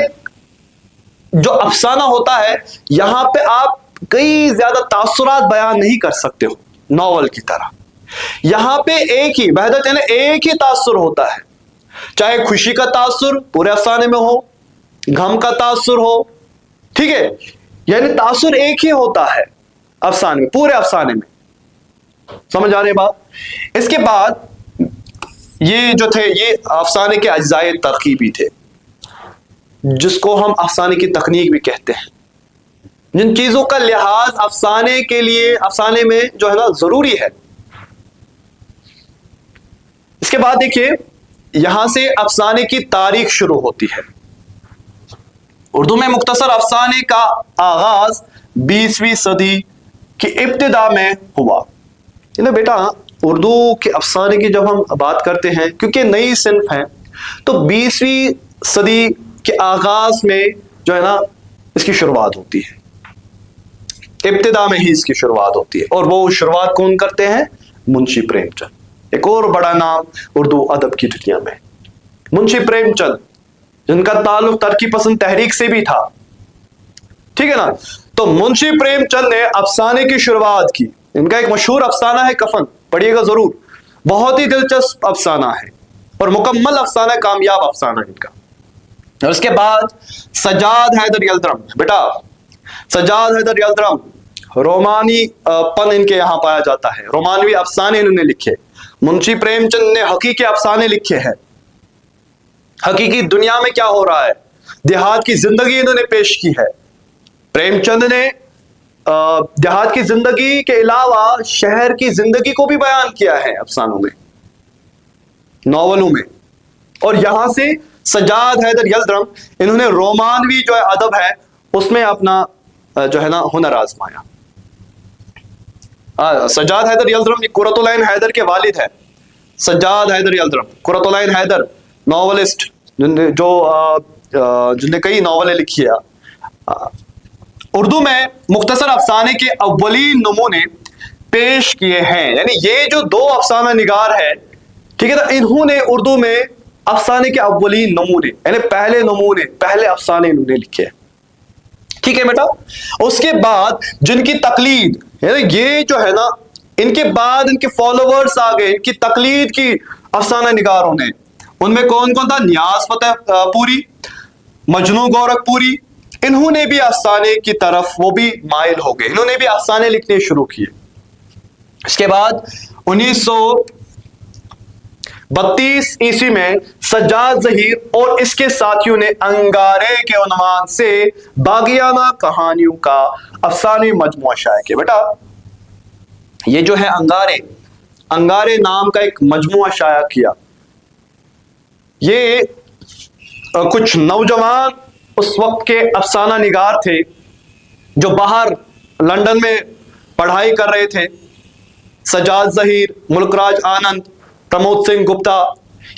جو افسانہ ہوتا ہے یہاں پہ آپ کئی زیادہ تاثرات بیان نہیں کر سکتے ہو ناول کی طرح۔ یہاں پہ ایک ہی وحدت یعنی ایک ہی تاثر ہوتا ہے، چاہے خوشی کا تاثر پورے افسانے میں ہو، غم کا تاثر ہو، ٹھیک ہے، یعنی تاثر ایک ہی ہوتا ہے افسانے میں، پورے افسانے میں۔ سمجھ آ رہی ہے بات؟ اس کے بعد یہ جو تھے یہ افسانے کے اجزائے ترکیبی تھے، جس کو ہم افسانے کی تکنیک بھی کہتے ہیں، جن چیزوں کا لحاظ افسانے کے لیے افسانے میں جو ہے نا ضروری ہے۔ اس کے بعد دیکھیے یہاں سے افسانے کی تاریخ شروع ہوتی ہے۔ اردو میں مختصر افسانے کا آغاز 20ویں صدی کی ابتدا میں ہوا۔ بیٹا اردو کے افسانے کی جب ہم بات کرتے ہیں، کیونکہ نئی صنف ہے، تو 20ویں صدی کے آغاز میں جو ہے نا اس کی شروعات ہوتی ہے، ابتدا میں ہی اس کی شروعات ہوتی ہے۔ اور وہ شروعات کون کرتے ہیں؟ منشی پریم چند، ایک اور بڑا نام اردو ادب کی دنیا میں، منشی پریم چند، جن کا تعلق ترقی پسند تحریک سے بھی تھا، ٹھیک ہے نا۔ تو منشی پریم چند نے افسانے کی شروعات کی۔ ان کا ایک مشہور افسانہ ہے کفن، پڑھیے گا ضرور، بہت ہی دلچسپ افسانہ ہے اور مکمل افسانہ، کامیاب افسانہ ان کا۔ اور اس کے بعد سجاد حیدر یلدرم، بیٹا سجاد حیدر یلدرم رومانی پن ان کے یہاں پایا جاتا ہے، رومانوی افسانے انہوں نے لکھے۔ منشی پریم چند نے حقیقی افسانے لکھے ہیں، حقیقی دنیا میں کیا ہو رہا ہے، دیہات کی زندگی انہوں نے پیش کی ہے۔ پریم چند نے دیہات کی زندگی کے علاوہ شہر کی زندگی کو بھی بیان کیا ہے افسانوں میں، ناولوں میں۔ اور یہاں سے سجاد حیدر یلدرم انہوں نے رومانوی جو ہے ادب ہے اس میں اپنا جو ہے نا ہنر آزمایا۔ سجاد حیدر یلدرم یہ قرۃ العین حیدر کے والد ہے۔ سجاد حیدر یلدرم، قرۃ العین حیدر، ناولسٹ جن نے کئی ناولیں لکھی ہے۔ اردو میں مختصر افسانے کے اولین نمونے پیش کیے ہیں، یعنی یہ جو دو افسانہ نگار ہے، ٹھیک ہے نا، انہوں نے اردو میں افسانے کے اولین نمونے یعنی پہلے نمونے، پہلے افسانے انہوں نے لکھے، ٹھیک ہے بیٹا۔ اس کے بعد جن کی تقلید، یعنی یہ جو ہے نا ان کے بعد ان کے فالوورز آ گئے، ان کی تقلید کی افسانہ نگاروں نے، ان میں کون کون تھا؟ نیاز فتح پوری، مجنوں گورکھ پوری، انہوں نے بھی افسانے کی طرف وہ بھی مائل ہو گئے، انہوں نے بھی افسانے لکھنے شروع کیے۔ اس کے بعد 1932 عیسوی میں سجاد ظہیر اور اس کے ساتھیوں نے انگارے کے عنوان سے باغیانہ کہانیوں کا افسانوی مجموعہ شائع کیا۔ بیٹا یہ جو ہے انگارے نام کا ایک مجموعہ شائع کیا۔ یہ کچھ نوجوان اس وقت کے افسانہ نگار تھے جو باہر لندن میں پڑھائی کر رہے تھے، سجاد ظہیر، ملک راج آنند، پرمود سنگھ گپتا،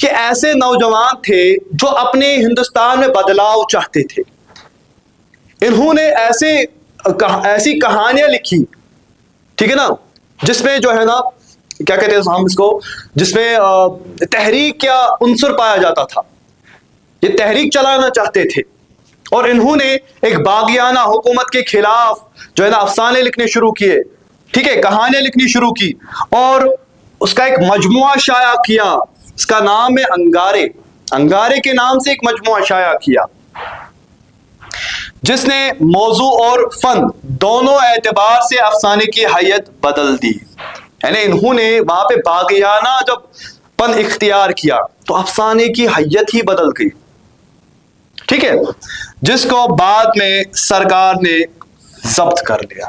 یہ ایسے نوجوان تھے جو اپنے ہندوستان میں بدلاؤ چاہتے تھے۔ انہوں نے ایسی کہانیاں لکھی، ٹھیک ہے نا، جس میں جو ہے نا کیا کہتے ہیں ہم اس کو، جس میں تحریک کا عنصر پایا جاتا تھا، یہ تحریک چلانا چاہتے تھے۔ اور انہوں نے ایک باغیانہ حکومت کے خلاف جو ہے نا افسانے لکھنے شروع کیے، ٹھیک ہے، کہانیاں لکھنی شروع کی، اور اس کا ایک مجموعہ شائع کیا، اس کا نام ہے انگارے کے نام سے ایک مجموعہ شائع کیا، جس نے موضوع اور فن دونوں اعتبار سے افسانے کی حیت بدل دی۔ یعنی انہوں نے وہاں پہ باغیانہ جب پن اختیار کیا تو افسانے کی حیت ہی بدل گئی، ٹھیک ہے، جس کو بعد میں سرکار نے ضبط کر لیا۔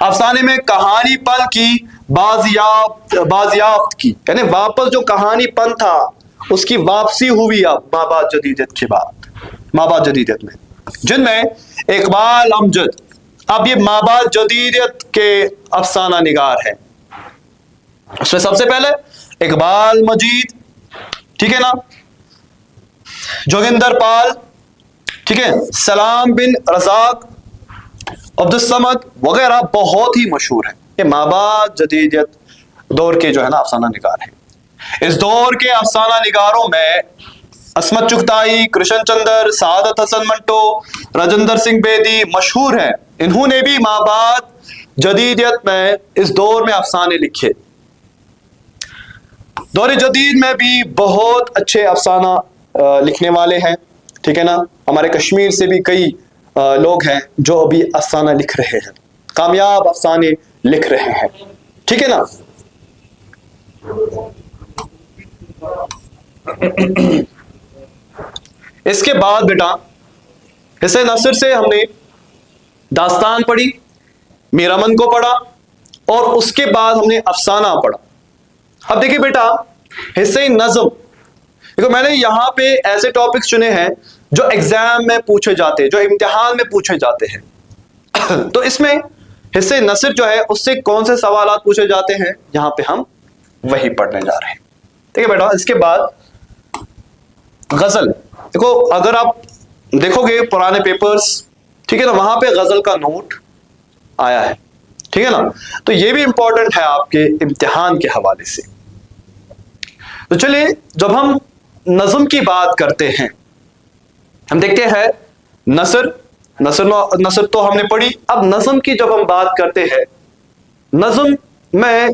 افسانے میں کہانی پن کی بازیافت کی، یعنی واپس جو کہانی پن تھا اس کی واپسی ہوئی اب مابعد جدیدیت کے بعد، مابعد جدیدیت میں، جن میں اقبال امجد اب یہ مابعد جدیدیت کے افسانہ نگار ہیں۔ اس میں سب سے پہلے اقبال مجید، ٹھیک ہے نا، جوگندر پال، ٹھیک ہے، سلام بن رزاق، عبد الصمد وغیرہ بہت ہی مشہور ہیں۔ یہ مابعد جدیدیت دور کے جو ہے نا افسانہ نگار ہیں۔ اس دور کے افسانہ نگاروں میں عصمت چغتائی، کرشن چندر، سعادت حسن منٹو، راجندر سنگھ بیدی مشہور ہیں۔ انہوں نے بھی مابعد جدیدیت میں اس دور میں افسانے لکھے۔ دور جدید میں بھی بہت اچھے افسانہ لکھنے والے ہیں، ٹھیک ہے نا، ہمارے کشمیر سے بھی کئی لوگ ہیں جو ابھی افسانہ لکھ رہے ہیں، کامیاب افسانے لکھ رہے ہیں، ٹھیک ہے نا۔ اس کے بعد بیٹا حصہ نثر سے ہم نے داستان پڑھی، میرامن کو پڑھا، اور اس کے بعد ہم نے افسانہ پڑھا۔ اب دیکھیں بیٹا حصہ نظم، دیکھو میں نے یہاں پہ ایسے ٹاپکس چنے ہیں جو ایگزام میں پوچھے جاتے ہیں، جو امتحان میں پوچھے جاتے ہیں۔ تو اس میں حصہ نثر جو ہے اس سے کون سے سوالات پوچھے جاتے ہیں، یہاں پہ ہم وہی پڑھنے جا رہے ہیں، ٹھیک ہے بیٹا۔ اس کے بعد غزل، دیکھو اگر آپ دیکھو گے پرانے پیپرز، ٹھیک ہے نا، وہاں پہ غزل کا نوٹ آیا ہے، ٹھیک ہے نا، تو یہ بھی امپورٹنٹ ہے آپ کے امتحان کے حوالے سے۔ تو چلیے جب ہم نظم کی بات کرتے ہیں، ہم دیکھتے ہیں نثر تو ہم نے پڑھی، اب نظم کی جب ہم بات کرتے ہیں، نظم میں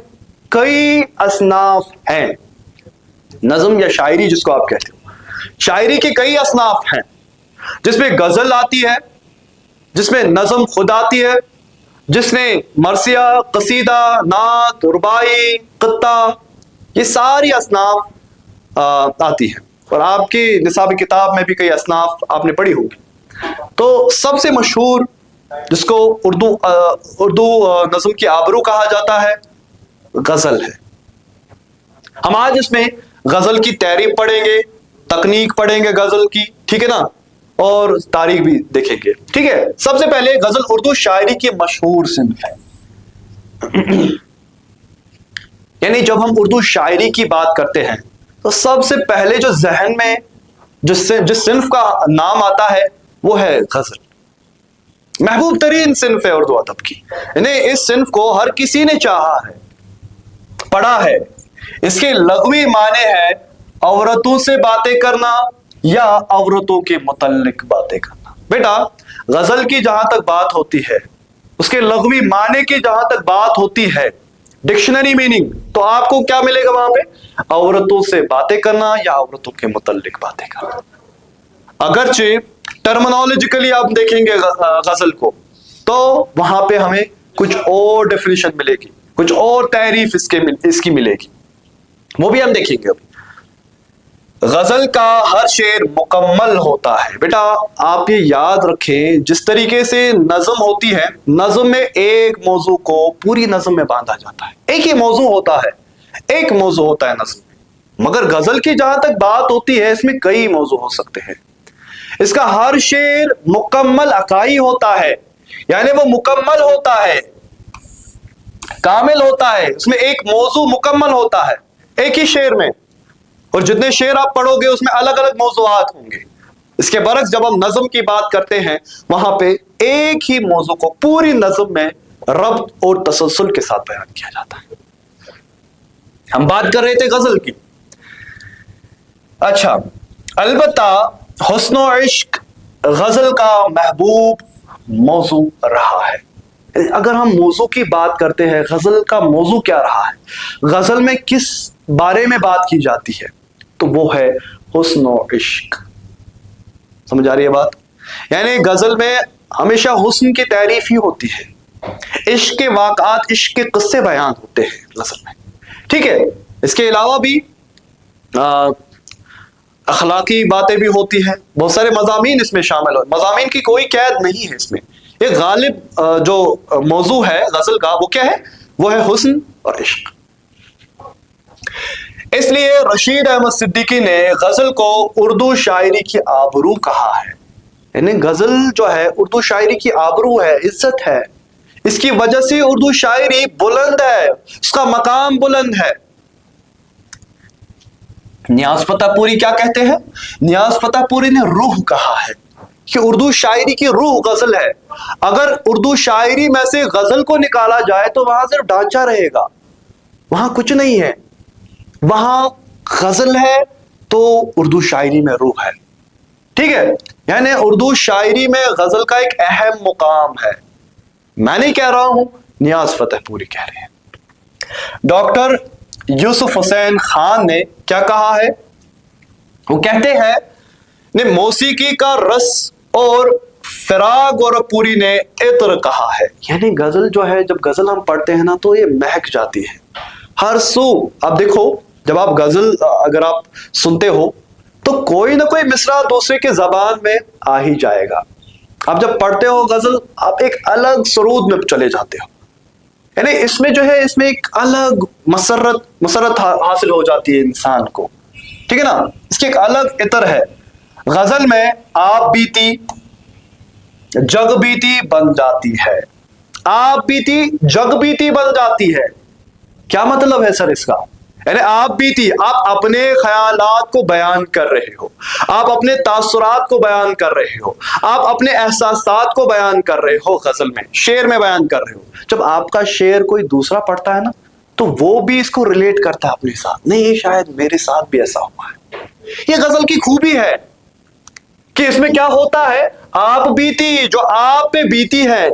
کئی اصناف ہیں، نظم یا شاعری جس کو آپ کہتے ہو، شاعری کے کئی اصناف ہیں، جس میں غزل آتی ہے، جس میں نظم خود آتی ہے، جس میں مرثیہ، قصیدہ، نعت، رباعی، قطع، یہ ساری اصناف آتی ہیں، اور آپ کی نصاب کتاب میں بھی کئی اصناف آپ نے پڑھی ہوگی۔ تو سب سے مشہور جس کو اردو نظم کی آبرو کہا جاتا ہے، غزل ہے۔ ہم آج اس میں غزل کی تعریف پڑھیں گے، تکنیک پڑھیں گے غزل کی، ٹھیک ہے نا، اور تاریخ بھی دیکھیں گے، ٹھیک ہے۔ سب سے پہلے غزل اردو شاعری کی مشہور صنف ہے، یعنی جب ہم اردو شاعری کی بات کرتے ہیں تو سب سے پہلے جو ذہن میں جس صنف کا نام آتا ہے وہ ہے غزل۔ محبوب ترین صنف ہے اردو ادب کی، یعنی اس صنف کو ہر کسی نے چاہا ہے، پڑھا ہے۔ اس کے لغوی معنی ہے عورتوں سے باتیں کرنا یا عورتوں کے متعلق باتیں کرنا۔ بیٹا غزل کی جہاں تک بات ہوتی ہے، اس کے لغوی معنی کی جہاں تک بات ہوتی ہے، ڈکشنری میننگ، تو آپ کو کیا ملے گا وہاں پہ؟ عورتوں سے باتیں کرنا یا عورتوں کے متعلق باتیں کرنا۔ اگرچہ ٹرمنالوجیکلی آپ دیکھیں گے غزل کو تو وہاں پہ ہمیں کچھ اور ڈیفینیشن ملے گی، کچھ اور تعریف اس کی ملے گی، وہ بھی ہم دیکھیں گے ابھی۔ غزل کا ہر شعر مکمل ہوتا ہے۔ بیٹا آپ یہ یاد رکھیں، جس طریقے سے نظم ہوتی ہے، نظم میں ایک موضوع کو پوری نظم میں باندھا جاتا ہے، ایک ہی موضوع ہوتا ہے، ایک موضوع ہوتا ہے نظم میں، مگر غزل کی جہاں تک بات ہوتی ہے اس میں کئی موضوع ہو سکتے ہیں۔ اس کا ہر شعر مکمل اکائی ہوتا ہے، یعنی وہ مکمل ہوتا ہے، کامل ہوتا ہے، اس میں ایک موضوع مکمل ہوتا ہے ایک ہی شعر میں، اور جتنے شعر آپ پڑھو گے اس میں الگ الگ موضوعات ہوں گے۔ اس کے برعکس جب ہم نظم کی بات کرتے ہیں وہاں پہ ایک ہی موضوع کو پوری نظم میں ربط اور تسلسل کے ساتھ بیان کیا جاتا ہے۔ ہم بات کر رہے تھے غزل کی۔ اچھا، البتہ حسن و عشق غزل کا محبوب موضوع رہا ہے۔ اگر ہم موضوع کی بات کرتے ہیں، غزل کا موضوع کیا رہا ہے، غزل میں کس بارے میں بات کی جاتی ہے، تو وہ ہے حسن و عشق۔ سمجھ آ رہی ہے بات؟ یعنی غزل میں ہمیشہ حسن کی تعریف ہی ہوتی ہے، عشق کے واقعات، عشق کے قصے بیان ہوتے ہیں غزل میں، ٹھیک ہے۔ اس کے علاوہ بھی اخلاقی باتیں بھی ہوتی ہیں، بہت سارے مضامین اس میں شامل ہیں، مضامین کی کوئی قید نہیں ہے اس میں، یہ غالب جو موضوع ہے غزل کا وہ کیا ہے؟ وہ ہے حسن اور عشق۔ اس لیے رشید احمد صدیقی نے غزل کو اردو شاعری کی آبرو کہا ہے۔ یعنی غزل جو ہے اردو شاعری کی آبرو ہے، عزت ہے، اس کی وجہ سے اردو شاعری بلند ہے، اس کا مقام بلند ہے۔ نیاز فتح پوری کیا کہتے ہیں؟ نیاز فتح پوری نے روح کہا ہے کہ اردو شاعری کی روح غزل ہے۔ اگر اردو شاعری میں سے غزل کو نکالا جائے تو وہاں صرف ڈھانچہ رہے گا، وہاں کچھ نہیں ہے۔ وہاں غزل ہے تو اردو شاعری میں روح ہے، ٹھیک ہے؟ یعنی اردو شاعری میں غزل کا ایک اہم مقام ہے۔ میں نہیں کہہ رہا ہوں، نیاز فتح پوری کہہ رہے ہیں۔ ڈاکٹر یوسف حسین خان نے کیا کہا ہے؟ وہ کہتے ہیں نے موسیقی کا رس اور فراغ اور پوری نے عطر کہا ہے۔ یعنی غزل جو ہے، جب غزل ہم پڑھتے ہیں نا تو یہ مہک جاتی ہے ہر سو۔ اب دیکھو، جب آپ غزل اگر آپ سنتے ہو تو کوئی نہ کوئی مصرع دوسرے کے زبان میں آ ہی جائے گا۔ آپ جب پڑھتے ہو غزل، آپ ایک الگ سرود میں چلے جاتے ہو، یعنی اس میں جو ہے، اس میں ایک الگ مسرت حاصل ہو جاتی ہے انسان کو، ٹھیک ہے نا؟ اس کی ایک الگ عطر ہے۔ غزل میں آپ بیتی جگ بیتی بن جاتی ہے، آپ بیتی جگ بیتی بن جاتی ہے۔ کیا مطلب ہے سر اس کا؟ یعنی آپ بیتی، آپ اپنے خیالات کو بیان کر رہے ہو، آپ اپنے تاثرات کو بیان کر رہے ہو، آپ اپنے احساسات کو بیان کر رہے ہو، غزل میں، شعر میں بیان کر رہے ہو۔ جب آپ کا شعر کوئی دوسرا پڑھتا ہے نا تو وہ بھی اس کو ریلیٹ کرتا ہے اپنے ساتھ، نہیں یہ شاید میرے ساتھ بھی ایسا ہوا ہے۔ یہ غزل کی خوبی ہے کہ اس میں کیا ہوتا ہے، آپ بیتی، جو آپ پہ بیتی ہے،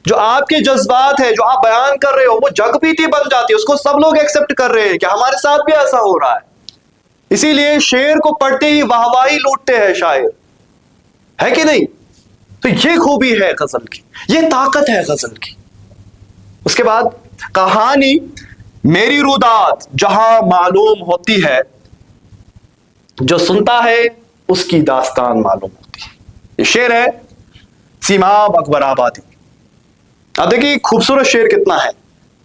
جو آپ کے جذبات ہے، جو آپ بیان کر رہے ہو، وہ جگ بیتی بن جاتی ہے، اس کو سب لوگ ایکسپٹ کر رہے ہیں کہ ہمارے ساتھ بھی ایسا ہو رہا ہے۔ اسی لیے شعر کو پڑھتے ہی واہ واہی لوٹتے ہیں شاعر، ہے کہ نہیں؟ تو یہ خوبی ہے غزل کی، یہ طاقت ہے غزل کی۔ اس کے بعد کہانی میری رودات جہاں معلوم ہوتی ہے، جو سنتا ہے اس کی داستان معلوم ہوتی ہے۔ یہ شعر ہے سیماب اکبر آبادی۔ اب دیکھیے خوبصورت شعر کتنا ہے،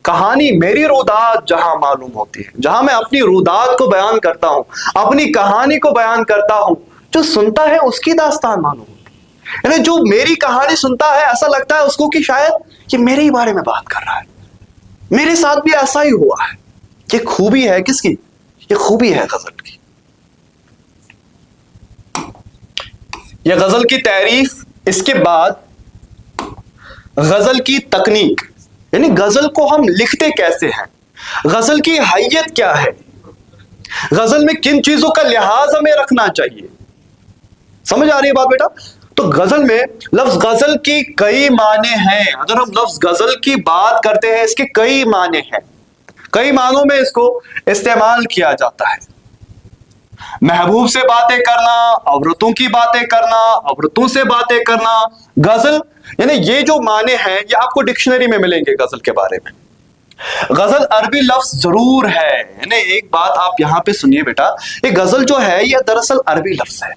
کہانی میری رودات جہاں معلوم ہوتی ہے، جہاں میں اپنی رودات کو بیان کرتا ہوں، اپنی کہانی کو بیان کرتا ہوں، جو سنتا ہے اس کی داستان معلوم ہوتی ہے۔ یعنی جو میری کہانی سنتا ہے ایسا لگتا ہے اس کو کہ شاید یہ میرے ہی بارے میں بات کر رہا ہے، میرے ساتھ بھی ایسا ہی ہوا ہے۔ یہ خوبی ہے کس کی؟ یہ خوبی ہے غزل کی۔ یہ غزل کی تعریف۔ اس کے بعد غزل کی تکنیک، یعنی غزل کو ہم لکھتے کیسے ہیں، غزل کی حیت کیا ہے، غزل میں کن چیزوں کا لحاظ ہمیں رکھنا چاہیے۔ سمجھ آ رہی ہے بات بیٹا؟ تو غزل میں لفظ غزل کی کئی معنی ہیں۔ اگر ہم لفظ غزل کی بات کرتے ہیں، اس کے کئی معنی ہیں، کئی معنوں میں اس کو استعمال کیا جاتا ہے۔ محبوب سے باتیں کرنا، عورتوں کی باتیں کرنا، عورتوں سے باتیں کرنا، غزل یعنی یہ جو معنی ہیں یہ آپ کو ڈکشنری میں ملیں گے غزل کے بارے میں۔ غزل عربی لفظ ضرور ہے، یعنی ایک بات آپ یہاں پہ سنیے بیٹا، یہ غزل جو ہے یہ دراصل عربی لفظ ہے،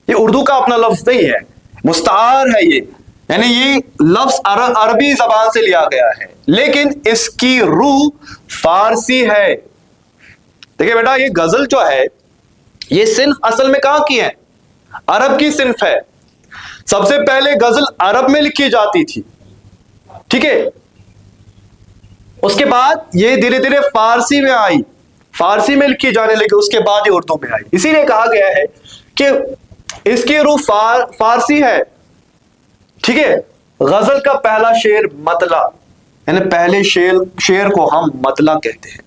یہ اردو کا اپنا لفظ نہیں ہے، مستعار ہے یہ، یعنی یہ لفظ عربی زبان سے لیا گیا ہے، لیکن اس کی روح فارسی ہے۔ دیکھیں بیٹا، یہ غزل جو ہے یہ صنف اصل میں کہاں کی ہے؟ عرب کی صنف ہے۔ سب سے پہلے غزل عرب میں لکھی جاتی تھی، ٹھیک ہے؟ اس کے بعد یہ دھیرے دھیرے فارسی میں آئی، فارسی میں لکھی جانے لگی، اس کے بعد یہ اردو میں آئی۔ اسی لیے کہا گیا ہے کہ اس کی روح فارسی ہے، ٹھیک ہے؟ غزل کا پہلا شعر مطلع، یعنی پہلے شعر کو ہم مطلع کہتے ہیں۔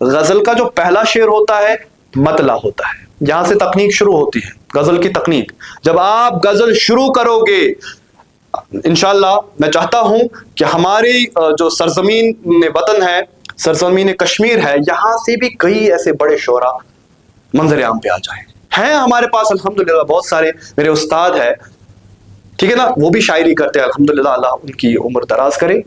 غزل کا جو پہلا شعر ہوتا ہے مطلع ہوتا ہے، یہاں سے تکنیک شروع ہوتی ہے، غزل کی تکنیک۔ جب آپ غزل شروع کرو گے، انشاءاللہ میں چاہتا ہوں کہ ہماری جو سرزمین وطن ہے، سرزمین کشمیر ہے، یہاں سے بھی کئی ایسے بڑے شعراء منظر عام پہ آ جائیں۔ ہیں ہمارے پاس الحمدللہ بہت سارے، میرے استاد ہے، ٹھیک ہے نا، وہ بھی شاعری کرتے ہیں الحمدللہ، اللہ ان کی عمر دراز کرے۔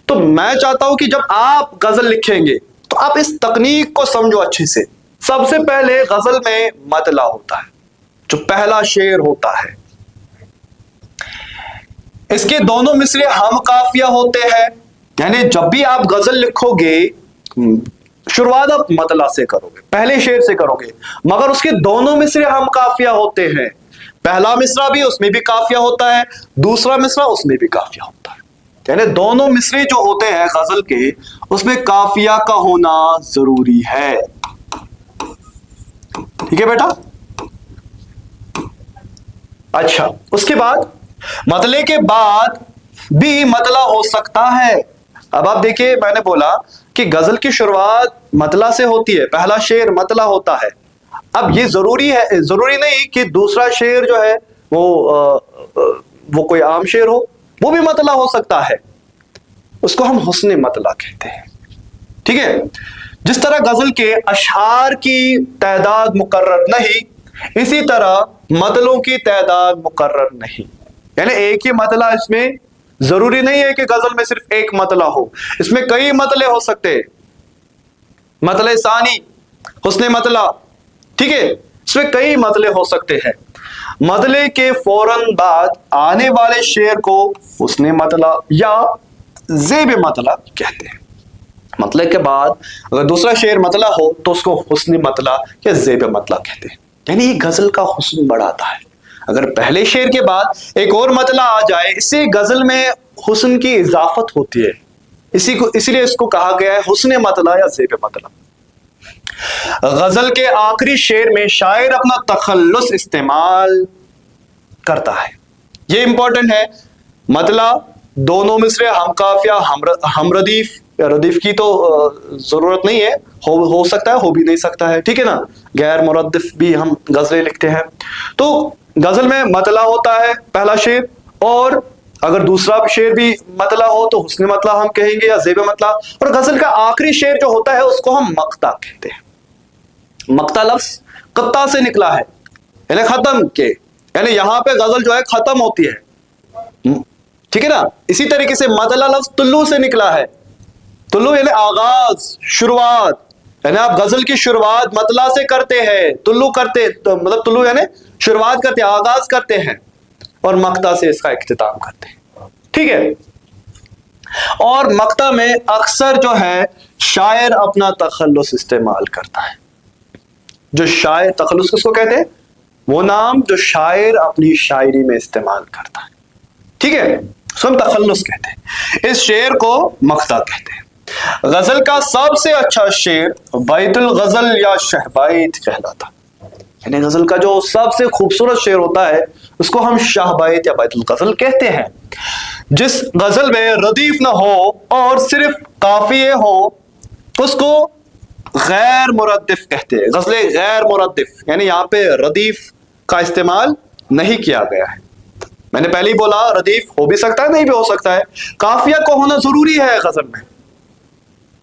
تو میں چاہتا ہوں کہ جب آپ غزل لکھیں گے تو آپ اس تکنیک کو سمجھو اچھے سے۔ سب سے پہلے غزل میں مطلع ہوتا ہے، جو پہلا شعر ہوتا ہے۔ اس کے دونوں مصرے ہم قافیہ ہوتے ہیں، یعنی جب بھی آپ غزل لکھو گے شروعات آپ مطلع سے کرو گے، پہلے شعر سے کرو گے، مگر اس کے دونوں مصرے ہم قافیہ ہوتے ہیں، پہلا مصرع بھی اس میں بھی قافیہ ہوتا ہے، دوسرا مصرع اس میں بھی قافیہ ہوتا ہے، یعنی دونوں مصرے جو ہوتے ہیں غزل کے اس میں قافیہ کا ہونا ضروری ہے، ٹھیک ہے بیٹا؟ اچھا، اس کے بعد مطلع کے بعد بھی مطلع ہو سکتا ہے۔ اب آپ دیکھیں، میں نے بولا کہ غزل کی شروعات مطلع سے ہوتی ہے، پہلا شعر مطلع ہوتا ہے، اب یہ ضروری نہیں کہ دوسرا شعر جو ہے وہ کوئی عام شعر ہو، وہ بھی مطلع ہو سکتا ہے، اس کو ہم حسن مطلع کہتے ہیں، ٹھیک ہے؟ جس طرح غزل کے اشعار کی تعداد مقرر نہیں، اسی طرح مطلعوں کی تعداد مقرر نہیں، یعنی ایک ہی مطلع، اس میں ضروری نہیں ہے کہ غزل میں صرف ایک مطلع ہو، اس میں کئی مطلع ہو سکتے، مطلع ثانی، حسن مطلع، ٹھیک ہے؟ اس میں کئی مطلع ہو سکتے ہیں۔ مطلع کے فوراً بعد آنے والے شعر کو حسن مطلع یا زیب مطلع کہتے ہیں، مطلع کے بعد اگر دوسرا شعر مطلع ہو تو اس کو حسن مطلع یا زیب مطلع کہتے ہیں، یعنی یہ غزل کا حسن بڑھاتا ہے۔ اگر پہلے شعر کے بعد ایک اور مطلع آ جائے، اس سے غزل میں حسن کی اضافت ہوتی ہے، اسی لیے اس کو کہا گیا ہے حسن مطلع یا زیب مطلع۔ غزل کے آخری شعر میں شاعر اپنا تخلص استعمال کرتا ہے، یہ امپورٹنٹ ہے۔ مطلع دونوں مصرے ہم قافیہ ہم ردیف، ردیف کی تو ضرورت نہیں ہے، ہو سکتا ہے، ہو بھی نہیں سکتا ہے، ٹھیک ہے نا؟ غیر مردف بھی ہم غزلیں لکھتے ہیں، تو غزل میں مطلع ہوتا ہے پہلا شعر، اور اگر دوسرا شعر بھی مطلع ہو تو حسن مطلع ہم کہیں گے یا زیب مطلع، اور غزل کا آخری شعر جو ہوتا ہے اس کو ہم مقطع کہتے ہیں۔ مقطع لفظ قطع سے نکلا ہے، یعنی ختم کے، یعنی یہاں پہ غزل جو ہے ختم ہوتی ہے، ٹھیک ہے نا؟ اسی طریقے سے مطلع لفظ طلوع سے نکلا ہے، طلوع یعنی آغاز، شروعات، یعنی آپ غزل کی شروعات مطلع سے کرتے ہیں، طلوع کرتے، مطلب طلوع یعنی شروعات کرتے ہیں، آغاز کرتے ہیں، اور مقطع سے اس کا اختتام کرتے ہیں، ٹھیک ہے؟ اور مقطع میں اکثر جو ہے شاعر اپنا تخلص استعمال کرتا ہے، جو شاعر، تخلص کس کو کہتے ہیں؟ وہ نام جو شاعر اپنی شاعری میں استعمال کرتا ہے، ٹھیک ہے؟ اس کو ہم تخلص کہتے ہیں، اس شعر کو مقطع کہتے ہیں۔ غزل کا سب سے اچھا شعر بیت الغزل یا شہبائت کہلاتا، یعنی غزل کا جو سب سے خوبصورت شعر ہوتا ہے اس کو ہم شہبائت یا بیت الغزل کہتے ہیں۔ جس غزل میں ردیف نہ ہو اور صرف قافیے ہو اس کو غیر مردف کہتے ہیں، غزلیں غیر مردف، یعنی یہاں پہ ردیف کا استعمال نہیں کیا گیا ہے۔ میں نے پہلے ہی بولا ردیف ہو بھی سکتا ہے، نہیں بھی ہو سکتا ہے، قافیہ کو ہونا ضروری ہے غزل میں،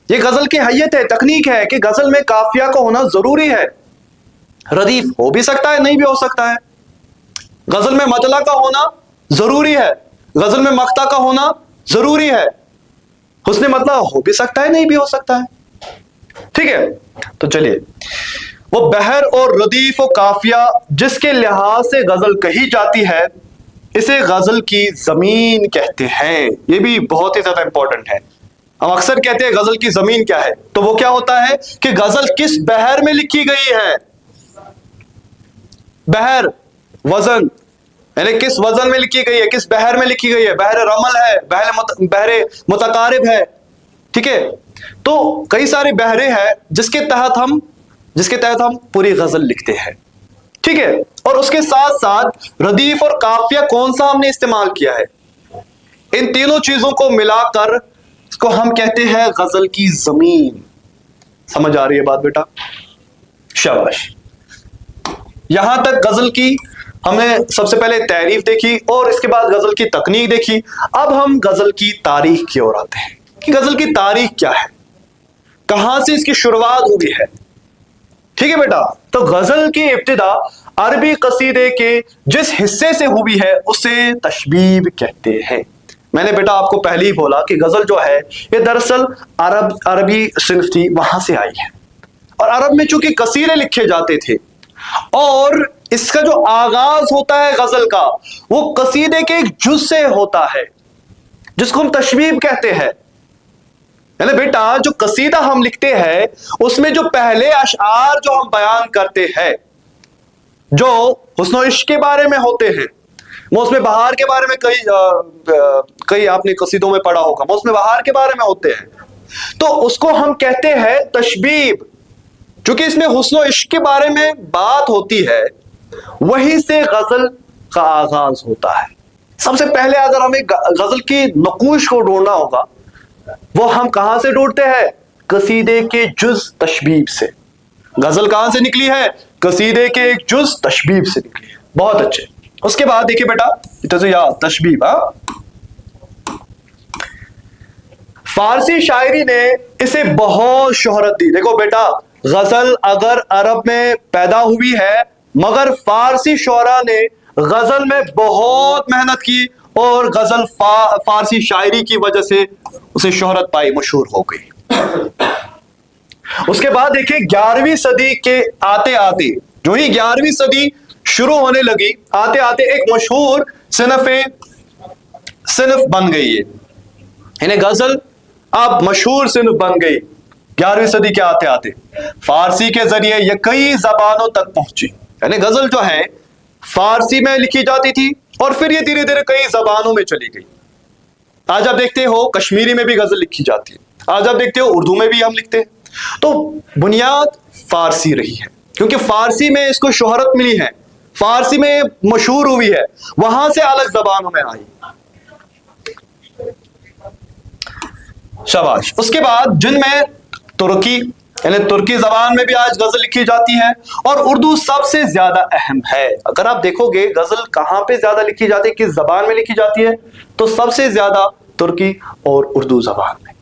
یہ غزل کی حیت ہے، تکنیک ہے کہ غزل میں قافیہ کو ہونا ضروری ہے، ردیف ہو بھی سکتا ہے، نہیں بھی ہو سکتا ہے، غزل میں مطلع کا ہونا ضروری ہے، غزل میں مقطع کا ہونا ضروری ہے، حسن مطلع ہو بھی سکتا ہے، نہیں بھی ہو سکتا ہے، ٹھیک ہے؟ تو چلیے، وہ بحر اور ردیف و قافیہ جس کے لحاظ سے غزل کہی جاتی ہے اسے غزل کی زمین کہتے ہیں، یہ بھی بہت ہی زیادہ امپورٹنٹ ہے۔ ہم اکثر کہتے ہیں غزل کی زمین کیا ہے، تو وہ کیا ہوتا ہے کہ غزل کس بحر میں لکھی گئی ہے، بحر وزن، یعنی کس وزن میں لکھی گئی ہے، کس بحر میں لکھی گئی ہے، بحر رمل ہے، بحر متقارب ہے، ٹھیک ہے؟ تو کئی سارے بحریں ہیں جس کے تحت ہم پوری غزل لکھتے ہیں، ٹھیک ہے؟ اور اس کے ساتھ ساتھ ردیف اور قافیہ کون سا ہم نے استعمال کیا ہے، ان تینوں چیزوں کو ملا کر اس کو ہم کہتے ہیں غزل کی زمین۔ سمجھ آ رہی ہے بات بیٹا؟ شاباش۔ یہاں تک غزل کی ہم نے سب سے پہلے تعریف دیکھی اور اس کے بعد غزل کی تکنیک دیکھی، اب ہم غزل کی تاریخ کی اور آتے ہیں کہ غزل کی تاریخ کیا ہے، کہاں سے اس کی شروعات ہوئی ہے، ٹھیک ہے بیٹا؟ تو غزل کی ابتدا عربی قصیدے کے جس حصے سے ہوئی ہے اسے تشبیب کہتے ہیں۔ میں نے بیٹا آپ کو پہلے ہی بولا کہ غزل جو ہے یہ دراصل عربی صنف تھی، وہاں سے آئی ہے، اور عرب میں چونکہ قصیدے لکھے جاتے تھے اور اس کا جو آغاز ہوتا ہے غزل کا وہ قصیدے کے ایک جز سے ہوتا ہے جس کو ہم تشبیب کہتے ہیں. یعنی بیٹا جو قصیدہ ہم لکھتے ہیں اس میں جو پہلے اشعار جو ہم بیان کرتے ہیں جو حسن و عشق کے بارے میں ہوتے ہیں، موسم بہار کے بارے میں کئی آپ نے قصیدوں میں پڑھا ہوگا، موسم بہار کے بارے میں ہوتے ہیں، تو اس کو ہم کہتے ہیں تشبیب. چونکہ اس میں حسن و عشق کے بارے میں بات ہوتی ہے، وہیں سے غزل کا آغاز ہوتا ہے. سب سے پہلے اگر ہمیں غزل کی نقوش کو ڈھونڈنا ہوگا وہ ہم کہاں سے ڈھونڈتے ہیں؟ قصیدے کے جز تشبیب سے. غزل کہاں سے نکلی ہے؟ قصیدے کے ایک جز تشبیب سے نکلی ہے. بہت اچھے. اس کے بعد دیکھیے بیٹا تشبیب، فارسی شاعری نے اسے بہت شہرت دی. دیکھو بیٹا غزل اگر عرب میں پیدا ہوئی ہے مگر فارسی شعراء نے غزل میں بہت محنت کی اور غزل فارسی شاعری کی وجہ سے اسے شہرت پائی، مشہور ہو گئی. اس کے بعد دیکھیں 11ویں صدی کے آتے آتے، جو ہی 11ویں صدی شروع ہونے لگی، آتے آتے ایک مشہور صنف بن گئی ہے. یعنی غزل اب مشہور صنف بن گئی 11ویں صدی کے آتے آتے. فارسی کے ذریعے یہ کئی زبانوں تک پہنچی. یعنی غزل جو ہے فارسی میں لکھی جاتی تھی اور پھر یہ دھیرے دھیرے کئی زبانوں میں چلی گئی. آج آپ دیکھتے ہو کشمیری میں بھی غزل لکھی جاتی ہے، آج آپ دیکھتے ہو اردو میں بھی ہم لکھتے ہیں. تو بنیاد فارسی رہی ہے کیونکہ فارسی میں اس کو شہرت ملی ہے، فارسی میں مشہور ہوئی ہے، وہاں سے الگ زبانوں میں آئی. شاباش. اس کے بعد جن میں ترکی، یعنی ترکی زبان میں بھی آج غزل لکھی جاتی ہے اور اردو سب سے زیادہ اہم ہے. اگر آپ دیکھو گے غزل کہاں پہ زیادہ لکھی جاتی ہے، کس زبان میں لکھی جاتی ہے، تو سب سے زیادہ ترکی اور اردو زبان میں.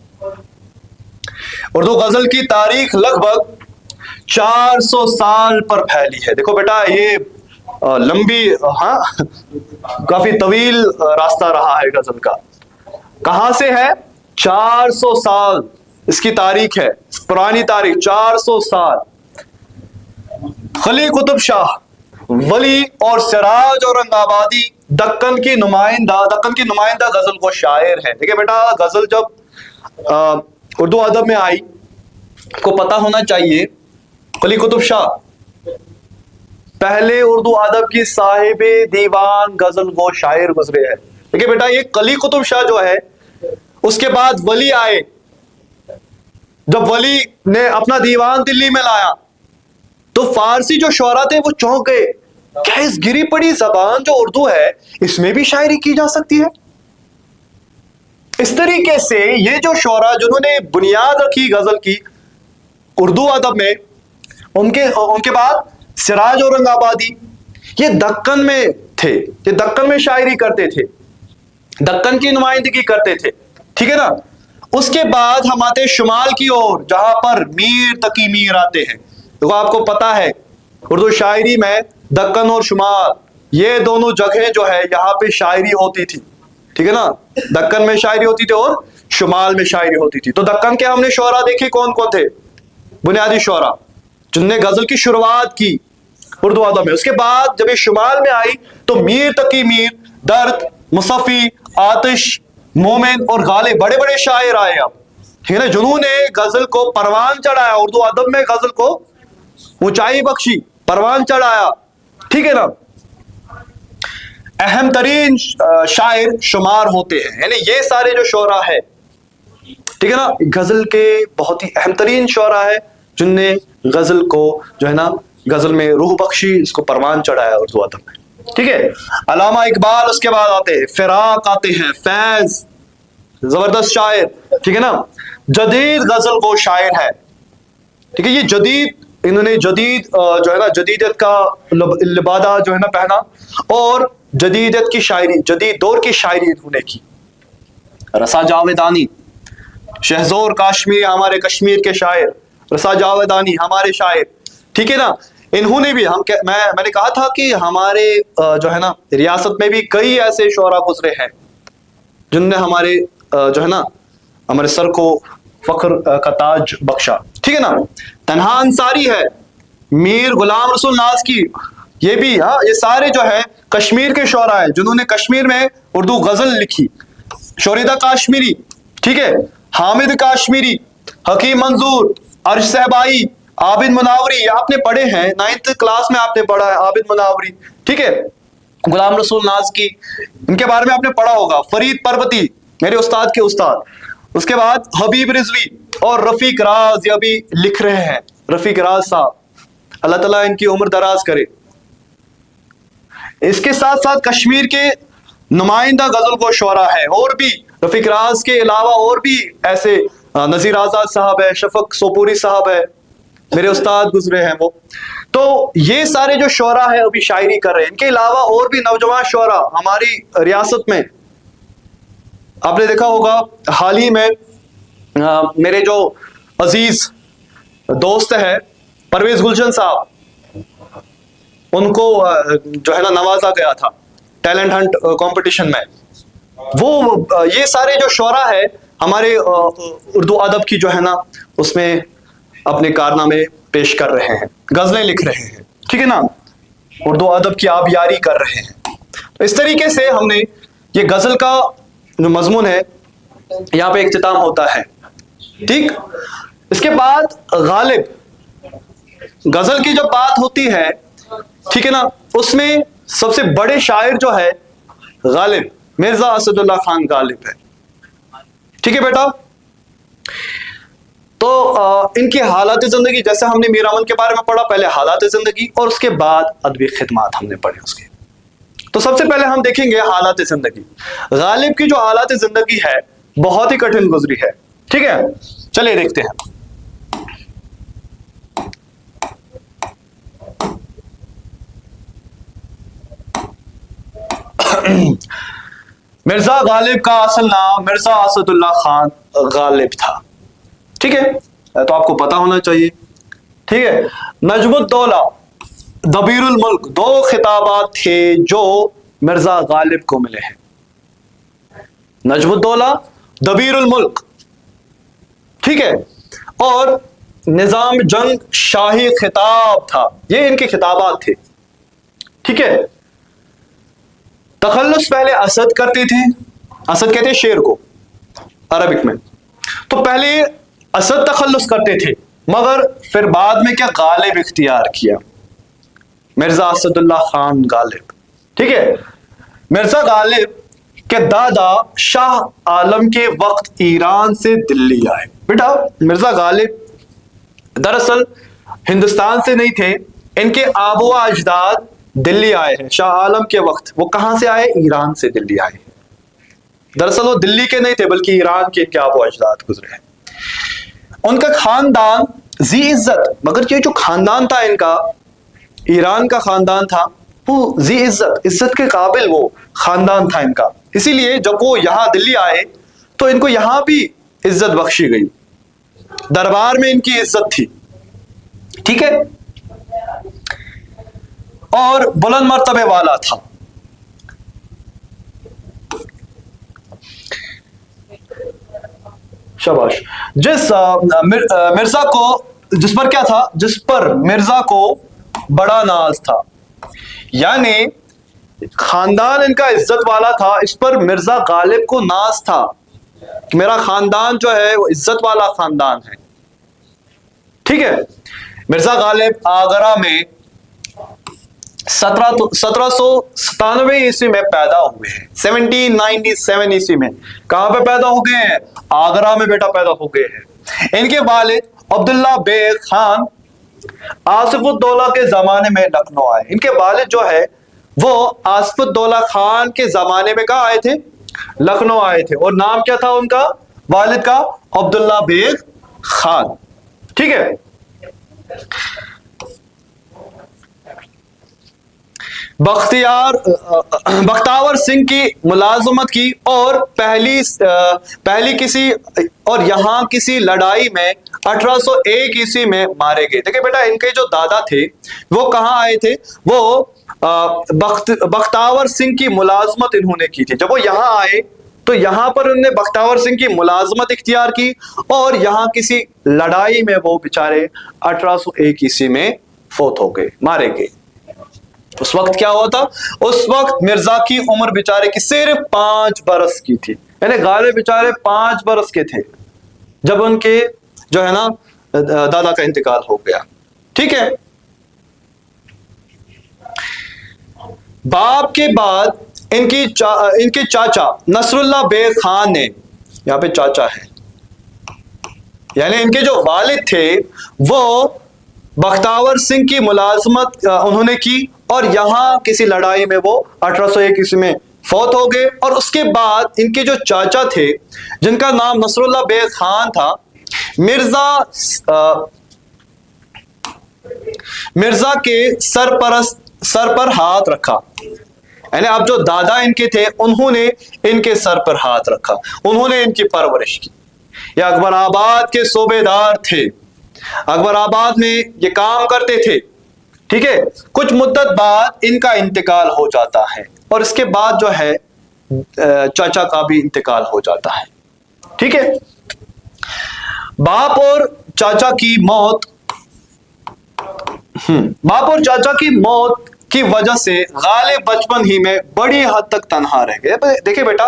اردو غزل کی تاریخ لگ بھگ 400 سال پر پھیلی ہے. دیکھو بیٹا یہ لمبی کافی طویل راستہ رہا ہے غزل کا. کہاں سے ہے؟ 400 سال اس کی تاریخ ہے، پرانی تاریخ 400 سال. قلی قطب شاہ، ولی اور سراج اورنگ آبادی دکن کی نمائندہ غزل کو شاعر ہے. دیکھیں بیٹا غزل جب اردو ادب میں آئی کو پتا ہونا چاہیے قلی قطب شاہ پہلے اردو ادب کی صاحب دیوان غزل کو شاعر گزرے ہیں. دیکھیں بیٹا یہ قلی قطب شاہ جو ہے اس کے بعد ولی آئے. جب ولی نے اپنا دیوان دلی میں لایا تو فارسی جو شعراء تھے وہ چونک گئے، کیا اس گری پڑی زبان جو اردو ہے اس میں بھی شاعری کی جا سکتی ہے؟ اس طریقے سے یہ جو شعراء جنہوں نے بنیاد رکھی غزل کی اردو ادب میں، ان کے بعد سراج اورنگ آبادی، یہ دکن میں تھے، یہ دکن میں شاعری کرتے تھے، دکن کی نمائندگی کرتے تھے. ٹھیک ہے نا. اس کے بعد ہم آتے شمال کی اور جہاں پر میر تقی میر آتے ہیں. تو آپ کو پتا ہے اردو شاعری میں دکن اور شمال یہ دونوں جگہیں جو ہے یہاں پہ شاعری ہوتی تھی. ٹھیک ہے نا. دکن میں شاعری ہوتی تھی اور شمال میں شاعری ہوتی تھی. تو دکن کے ہم نے شعراء دیکھے کون کون تھے، بنیادی شعراء جن نے غزل کی شروعات کی اردو ادب میں. اس کے بعد جب یہ شمال میں آئی تو میر تقی میر، درد، مصفی، آتش، مومن اور غالب بڑے بڑے شاعر آئے. اب ٹھیک ہے نا، جنہوں نے غزل کو پروان چڑھایا، اردو ادب میں غزل کو اونچائی بخشی، پروان چڑھایا. ٹھیک ہے نا. اہم ترین شاعر شمار ہوتے ہیں، یعنی یہ سارے جو شعراء ہے ٹھیک ہے نا غزل کے بہت ہی اہم ترین شعراء ہے جن نے غزل کو جو ہے نا غزل میں روح بخشی، اس کو پروان چڑھایا اردو ادب میں. ٹھیک ہے. علامہ اقبال اس کے بعد آتے ہیں، فراق آتے ہیں، فیض زبردست شاعر. ٹھیک ہے نا. جدید غزل کو شاعر ہے. ٹھیک ہے. یہ جدید انہوں نے جدید جو ہے نا جدیدیت کا لبادہ جو ہے نا پہنا اور جدیدیت کی شاعری، جدید دور کی شاعری انہوں نے کی. رسا جاویدانی، شہزور کاشمیری ہمارے کشمیر کے شاعر، رسا جاویدانی ہمارے شاعر. ٹھیک ہے نا. انہوں نے بھی میں نے کہا تھا کہ ہمارے جو ہے نا ریاست میں بھی کئی ایسے شعراء گزرے ہیں جن نے ہمارے جو ہے نا ہمارے سر کو فخر کا تاج بخشا. ٹھیک ہے نا. تنہا انصاری ہے، میر غلام رسول ناز کی یہ بھی یہ سارے جو ہے کشمیر کے شعراء ہیں جنہوں نے کشمیر میں اردو غزل لکھی. شوریدہ کاشمیری، ٹھیک ہے، حامد کاشمیری، حکیم منظور، عرش صہبائی، عابد مناوری، یہ آپ نے پڑھے ہیں 9th کلاس میں، آپ نے پڑھا ہے عابد مناوری، ٹھیک ہے. غلام رسول نازکی، ان کے بارے میں آپ نے پڑھا ہوگا. فرید پربتی، میرے استاد کے استاد. اس کے بعد حبیب رضوی اور رفیق راز، یہ ابھی لکھ رہے ہیں. رفیق راز صاحب، اللہ تعالیٰ ان کی عمر دراز کرے. اس کے ساتھ ساتھ کشمیر کے نمائندہ غزل گو شعراء ہے، اور بھی رفیق راز کے علاوہ اور بھی ایسے نذیر آزاد صاحب ہے، شفق سوپوری صاحب ہے، میرے استاد گزرے ہیں وہ. تو یہ سارے جو شعراء ہیں ابھی شاعری کر رہے ہیں. ان کے علاوہ اور بھی نوجوان شعراء ہماری ریاست میں، آپ نے دیکھا ہوگا حال ہی میں میرے جو عزیز دوست ہے پرویز گلشن صاحب، ان کو جو ہے نا نوازا گیا تھا ٹیلنٹ ہنٹ کمپٹیشن میں. وہ یہ سارے جو شعراء ہے ہمارے اردو ادب کی جو ہے نا اس میں اپنے کارنامے پیش کر رہے ہیں، غزلیں لکھ رہے ہیں، ٹھیک ہے نا، اردو ادب کی آبیاری کر رہے ہیں. تو اس طریقے سے ہم نے یہ غزل کا جو مضمون ہے یہاں پہ اختتام ہوتا ہے. ٹھیک، اس کے بعد غالب، غزل کی جب بات ہوتی ہے، ٹھیک ہے نا، اس میں سب سے بڑے شاعر جو ہے غالب مرزا اسد اللہ خان غالب ہے. ٹھیک ہے بیٹا. تو ان کی حالات زندگی، جیسے ہم نے میر امن کے بارے میں پڑھا، پہلے حالات زندگی اور اس کے بعد ادبی خدمات ہم نے پڑھے اس کے. تو سب سے پہلے ہم دیکھیں گے حالات زندگی. غالب کی جو حالات زندگی ہے بہت ہی کٹھن گزری ہے. ٹھیک ہے، چلیے دیکھتے ہیں. مرزا غالب کا اصل نام مرزا اسد اللہ خان غالب تھا. ٹھیک ہے، تو آپ کو پتا ہونا چاہیے. ٹھیک ہے. نجم الدولہ، دبیر الملک، دو خطابات تھے جو مرزا غالب کو ملے ہیں. نجم الدولہ، دبیر الملک، ٹھیک ہے، اور نظام جنگ شاہی خطاب تھا. یہ ان کے خطابات تھے. ٹھیک ہے. تخلص پہلے اسد کرتے تھے، اسد کہتے ہیں شیر کو عربک میں. تو پہلے اسد تخلص کرتے تھے، مگر پھر بعد میں کیا غالب اختیار کیا، مرزا اسد اللہ خان غالب. ٹھیک ہے. مرزا غالب کے دادا شاہ عالم کے وقت ایران سے دلی آئے. بیٹا مرزا غالب دراصل ہندوستان سے نہیں تھے، ان کے آبا و اجداد دلی آئے ہیں شاہ عالم کے وقت. وہ کہاں سے آئے؟ ایران سے دلی آئے. دراصل وہ دلی کے نہیں تھے بلکہ ایران کے ان کے آبا و اجداد گزرے ہیں. ان کا خاندان ذی عزت، مگر یہ جو خاندان تھا ان کا، ایران کا خاندان تھا، وہ ذی عزت، عزت کے قابل وہ خاندان تھا ان کا. اسی لیے جب وہ یہاں دلی آئے تو ان کو یہاں بھی عزت بخشی گئی، دربار میں ان کی عزت تھی. ٹھیک ہے. اور بلند مرتبے والا تھا. شاباش. جس مرزا کو، جس پر کیا تھا، جس پر مرزا کو بڑا ناز تھا، یعنی خاندان ان کا عزت والا تھا، اس پر مرزا غالب کو ناز تھا کہ میرا خاندان جو ہے وہ عزت والا خاندان ہے. ٹھیک ہے. مرزا غالب آگرہ میں 1797 عیسوی میں پیدا ہوئے ہیں. 1797 عیسوی میں کہاں پہ پیدا ہو گئے ہیں؟ آگرہ میں بیٹا پیدا ہو گئے ہیں. ان کے والد عبداللہ بیگ خان آصف الدولہ کے زمانے میں لکھنؤ آئے. ان کے والد جو ہے وہ آصف الدولہ خان کے زمانے میں کہاں آئے تھے؟ لکھنؤ آئے تھے. اور نام کیا تھا ان کا والد کا؟ عبداللہ بیگ خان. ٹھیک ہے. بختیار سنگھ کی ملازمت کی اور پہلی کسی اور یہاں کسی لڑائی میں 1801 عیسوی میں مارے گئے. دیکھیں بیٹا ان کے جو دادا تھے وہ کہاں آئے تھے؟ وہ بختیار سنگھ کی ملازمت انہوں نے کی تھی. جب وہ یہاں آئے تو یہاں پر انہوں نے بختیار سنگھ کی ملازمت اختیار کی اور یہاں کسی لڑائی میں وہ بیچارے 1801 عیسوی میں فوت ہو گئے، مارے گئے. اس وقت کیا ہوا تھا؟ اس وقت مرزا کی عمر بیچارے کی صرف 5 برس کی تھی، یعنی غالب بیچارے 5 برس کے تھے جب ان کے جو ہے نا دادا کا انتقال ہو گیا. ٹھیک ہے. باپ کے بعد ان کے چاچا نصر اللہ بیگ خان نے، یہاں پہ چاچا ہے، یعنی ان کے جو والد تھے وہ بختاور سنگھ کی ملازمت انہوں نے کی، اور یہاں کسی لڑائی میں وہ 1801 میں فوت ہو گئے. اور اس کے بعد ان کے جو چاچا تھے جن کا نام نصر اللہ بیگ خان تھا، مرزا کے سر پر ہاتھ رکھا، یعنی اب جو دادا ان کے تھے انہوں نے ان کے سر پر ہاتھ رکھا، انہوں نے ان کی پرورش کی. یہ اکبر آباد کے صوبے دار تھے، اکبر آباد میں یہ کام کرتے تھے. ٹھیک ہے. کچھ مدت بعد ان کا انتقال ہو جاتا ہے، اور اس کے بعد جو ہے چاچا کا بھی انتقال ہو جاتا ہے. ٹھیک ہے. باپ اور چاچا کی موت کی وجہ سے غالب بچپن ہی میں بڑی حد تک تنہا رہ گئے. دیکھیں بیٹا،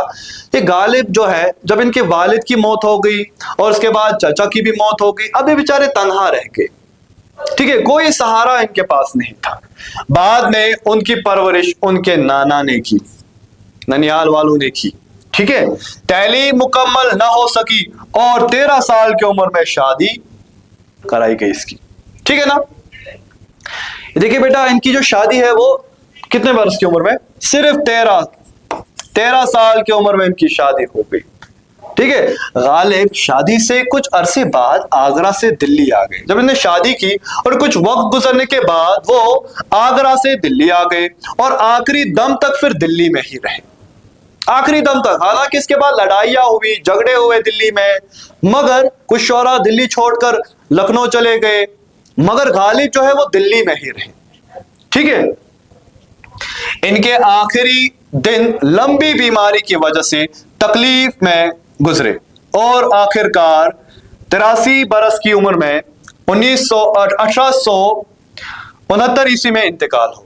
یہ غالب جو ہے جب ان کے والد کی موت ہو گئی اور اس کے بعد چاچا کی بھی موت ہو گئی، اب یہ بیچارے تنہا رہ گئے. ٹھیک ہے. کوئی سہارا ان کے پاس نہیں تھا. بعد میں ان کی پرورش ان کے نانا نے کی، ننیال والوں نے کی. ٹھیک ہے. تعلیم مکمل نہ ہو سکی اور 13 سال کی عمر میں شادی کرائی گئی اس کی. ٹھیک ہے نا. دیکھیے بیٹا، ان کی جو شادی ہے وہ کتنے برس کی عمر میں؟ صرف 13 سال کی عمر میں ان کی شادی ہو گئی. ٹھیک ہے. غالب شادی سے کچھ عرصے بعد آگرہ سے دلی آ گئے. جب انہوں نے شادی کی اور کچھ وقت گزرنے کے بعد وہ آگرہ سے دلی آ گئے اور آخری دم تک پھر دلی میں ہی رہے. آخری دم تک. حالانکہ اس کے بعد لڑائیاں ہوئی، جھگڑے ہوئے دلی میں، مگر کچھ شعراء دلی چھوڑ کر لکھنؤ چلے گئے، مگر غالب جو ہے وہ دلی میں ہی رہے. ٹھیک ہے. ان کے آخری دن لمبی بیماری کی وجہ سے تکلیف میں گزرے اور آخر کار 83 برس کی عمر میں 1869 عیسوی میں انتقال ہو.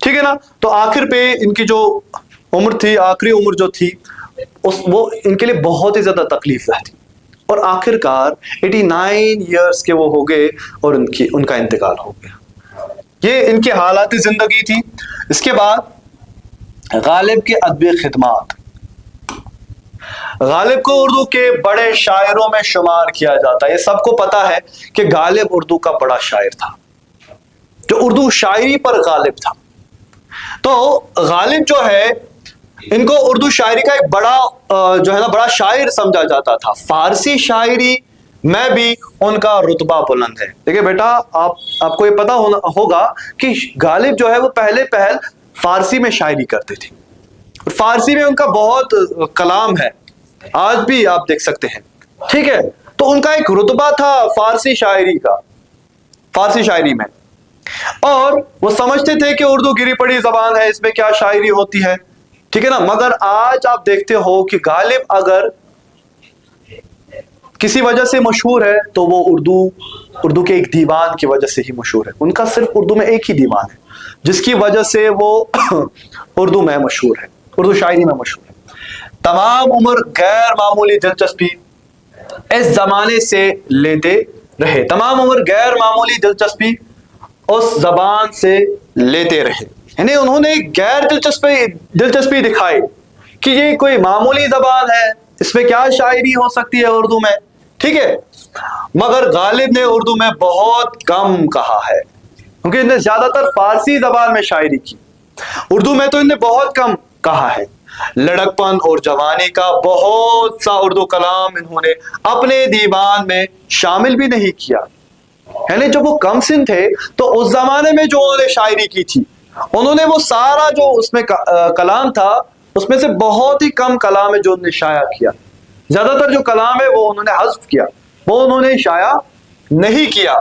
ٹھیک ہے نا. تو آخر پہ ان کی جو عمر تھی، آخری عمر جو تھی، وہ ان کے لیے بہت ہی زیادہ تکلیف دہ تھی، اور آخر کار 89 ایئرس کے وہ ہو گئے اور ان کا انتقال ہو گیا. یہ ان کی حالات زندگی تھی. اس کے بعد غالب کے ادبی خدمات. غالب کو اردو کے بڑے شاعروں میں شمار کیا جاتا ہے. یہ سب کو پتا ہے کہ غالب اردو کا بڑا شاعر تھا، جو اردو شاعری پر غالب تھا. تو غالب جو ہے ان کو اردو شاعری کا ایک بڑا شاعر سمجھا جاتا تھا. فارسی شاعری میں بھی ان کا رتبہ بلند ہے. دیکھیں بیٹا، آپ کو یہ پتا ہوگا کہ غالب جو ہے وہ پہل فارسی میں شاعری کرتے تھے. فارسی میں ان کا بہت کلام ہے، آج بھی آپ دیکھ سکتے ہیں. ٹھیک ہے. تو ان کا ایک رتبہ تھا فارسی شاعری میں، اور وہ سمجھتے تھے کہ اردو گری پڑی زبان ہے، اس میں کیا شاعری ہوتی ہے. ٹھیک ہے نا. مگر آج آپ دیکھتے ہو کہ غالب اگر کسی وجہ سے مشہور ہے تو وہ اردو کے ایک دیوان کی وجہ سے ہی مشہور ہے. ان کا صرف اردو میں ایک ہی دیوان ہے جس کی وجہ سے وہ اردو میں مشہور ہے، اردو شاعری میں مشہور ہے. تمام عمر غیر معمولی دلچسپی اس زمانے سے لیتے رہے. تمام عمر غیر معمولی دلچسپی اس زبان سے لیتے رہے. یعنی انہوں نے غیر دلچسپی دکھائی کہ یہ کوئی معمولی زبان ہے، اس میں کیا شاعری ہو سکتی ہے اردو میں. ٹھیک ہے. مگر غالب نے اردو میں بہت کم کہا ہے، کیونکہ انہوں نے زیادہ تر فارسی زبان میں شاعری کی. اردو میں تو انہوں نے بہت کم کہا ہے. لڑکپن اور جوانی کا بہت سا اردو کلام انہوں نے اپنے دیوان میں شامل بھی نہیں کیا. یعنی جب وہ کم سن تھے تو اس زمانے میں جو انہوں نے شاعری کی تھی، انہوں نے وہ سارا جو اس میں کلام تھا اس میں سے بہت ہی کم کلام ہے جو انہوں نے شائع کیا. زیادہ تر جو کلام ہے وہ انہوں نے حذف کیا، وہ انہوں نے شائع نہیں کیا.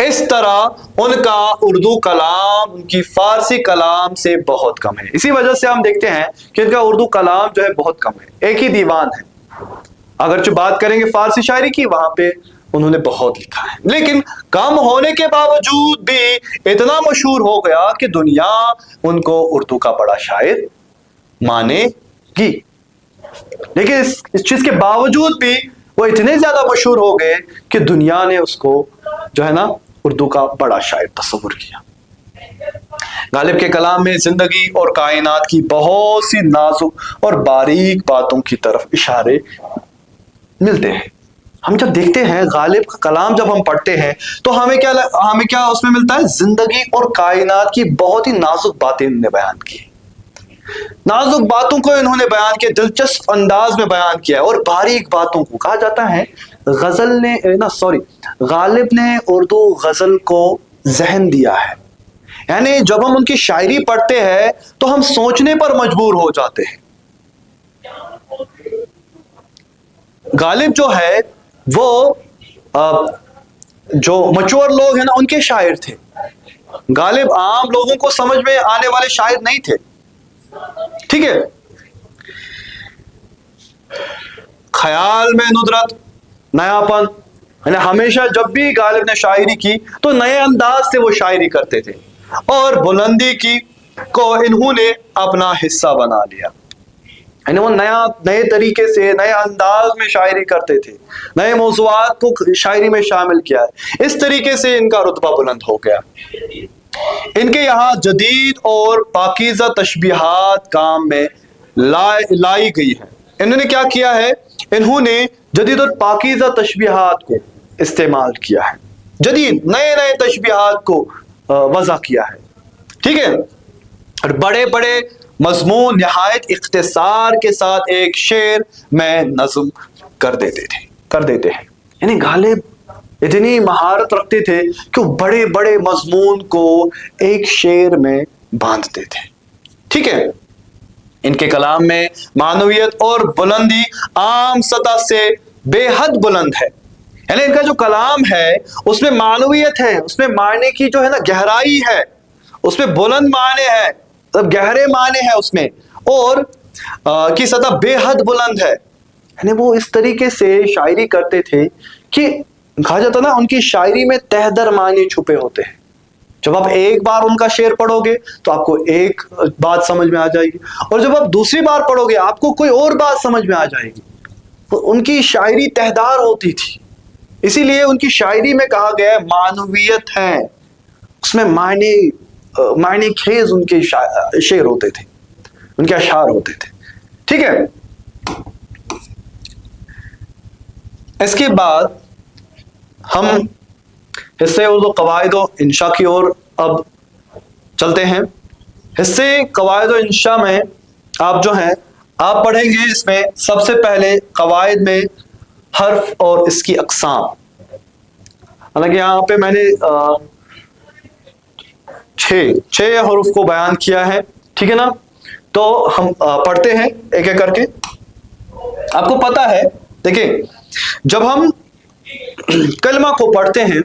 اس طرح ان کا اردو کلام ان کی فارسی کلام سے بہت کم ہے. اسی وجہ سے ہم دیکھتے ہیں کہ ان کا اردو کلام جو ہے بہت کم ہے، ایک ہی دیوان ہے. اگرچہ بات کریں گے فارسی شاعری کی، وہاں پہ انہوں نے بہت لکھا ہے، لیکن کم ہونے کے باوجود بھی اتنا مشہور ہو گیا کہ دنیا ان کو اردو کا بڑا شاعر مانے گی۔ لیکن اس چیز کے باوجود بھی وہ اتنے زیادہ مشہور ہو گئے کہ دنیا نے اس کو جو ہے نا اردو کا بڑا شاعر تصور کیا۔ غالب کے کلام میں زندگی اور کائنات کی بہت سی نازک اور باریک باتوں کی طرف اشارے ملتے ہیں۔ ہم جب دیکھتے ہیں غالب کا کلام جب ہم پڑھتے ہیں تو ہمیں کیا اس میں ملتا ہے؟ زندگی اور کائنات کی بہت ہی نازک باتیں انہوں نے بیان کی، نازک باتوں کو انہوں نے بیان کیا، دلچسپ انداز میں بیان کیا ہے، اور باریک باتوں کو کہا جاتا ہے غالب نے اردو غزل کو ذہن دیا ہے۔ یعنی جب ہم ان کی شاعری پڑھتے ہیں تو ہم سوچنے پر مجبور ہو جاتے ہیں۔ غالب جو ہے وہ جو مچور لوگ ہیں نا ان کے شاعر تھے۔ غالب عام لوگوں کو سمجھ میں آنے والے شاعر نہیں تھے، ٹھیک ہے؟ خیال میں ندرت، نیاپن، یعنی ہمیشہ جب بھی غالب نے شاعری کی تو نئے انداز سے وہ شاعری کرتے تھے، اور بلندی کی کو انہوں نے اپنا حصہ بنا لیا۔ یعنی وہ نئے طریقے سے نئے انداز میں شاعری کرتے تھے، نئے موضوعات کو شاعری میں شامل کیا ہے۔ اس طریقے سے ان کا رتبہ بلند ہو گیا۔ ان کے یہاں جدید اور پاکیزہ تشبیہات کام میں لائی گئی ہے۔ انہوں نے کیا کیا ہے؟ انہوں نے جدید اور پاکیزہ تشبیہات کو استعمال کیا ہے، جدید نئے تشبیہات کو وضع کیا ہے، ٹھیک ہے؟ اور بڑے بڑے مضمون نہایت اختصار کے ساتھ ایک شعر میں نظم کر دیتے ہیں۔ یعنی غالب اتنی مہارت رکھتے تھے کہ وہ بڑے بڑے مضمون کو ایک شعر میں باندھتے تھے، ٹھیک ہے؟ ان کے کلام میں معنویت اور بلندی عام سطح سے بے حد بلند ہے۔ یعنی ان کا جو کلام ہے اس میں معنویت ہے، اس میں معنی کی جو ہے نا گہرائی ہے، اس میں بلند معنی ہے، گہرے معنی ہے اس میں، اور کی سطح بے حد بلند ہے۔ یعنی وہ اس طریقے سے شاعری کرتے تھے کہ کہا جاتا نا ان کی شاعری میں تہ در معنی چھپے ہوتے ہیں۔ جب آپ ایک بار ان کا شعر پڑھو گے تو آپ کو ایک بات سمجھ میں آ جائے گی، اور جب آپ دوسری بار پڑھو گے آپ کو کوئی اور بات سمجھ میں آ جائے گی۔ ان کی شاعری تہدار ہوتی تھی، اسی لیے ان کی شاعری میں کہا گیا ہے معنویت ہے، اس میں معنی خیز ان کے شعر ہوتے تھے، ان کے اشعار ہوتے تھے، ٹھیک ہے؟ اس کے بعد ہم حصے اردو قواعد و انشاء کی اور اب چلتے ہیں۔ حصے قواعد و انشاء میں آپ جو ہیں آپ پڑھیں گے، اس میں سب سے پہلے قواعد میں حرف اور اس کی اقسام۔ حالانکہ یہاں پہ میں نے چھ حروف کو بیان کیا ہے، ٹھیک ہے نا؟ تو ہم پڑھتے ہیں ایک ایک کر کے۔ آپ کو پتا ہے، دیکھیں جب ہم کلمہ کو پڑھتے ہیں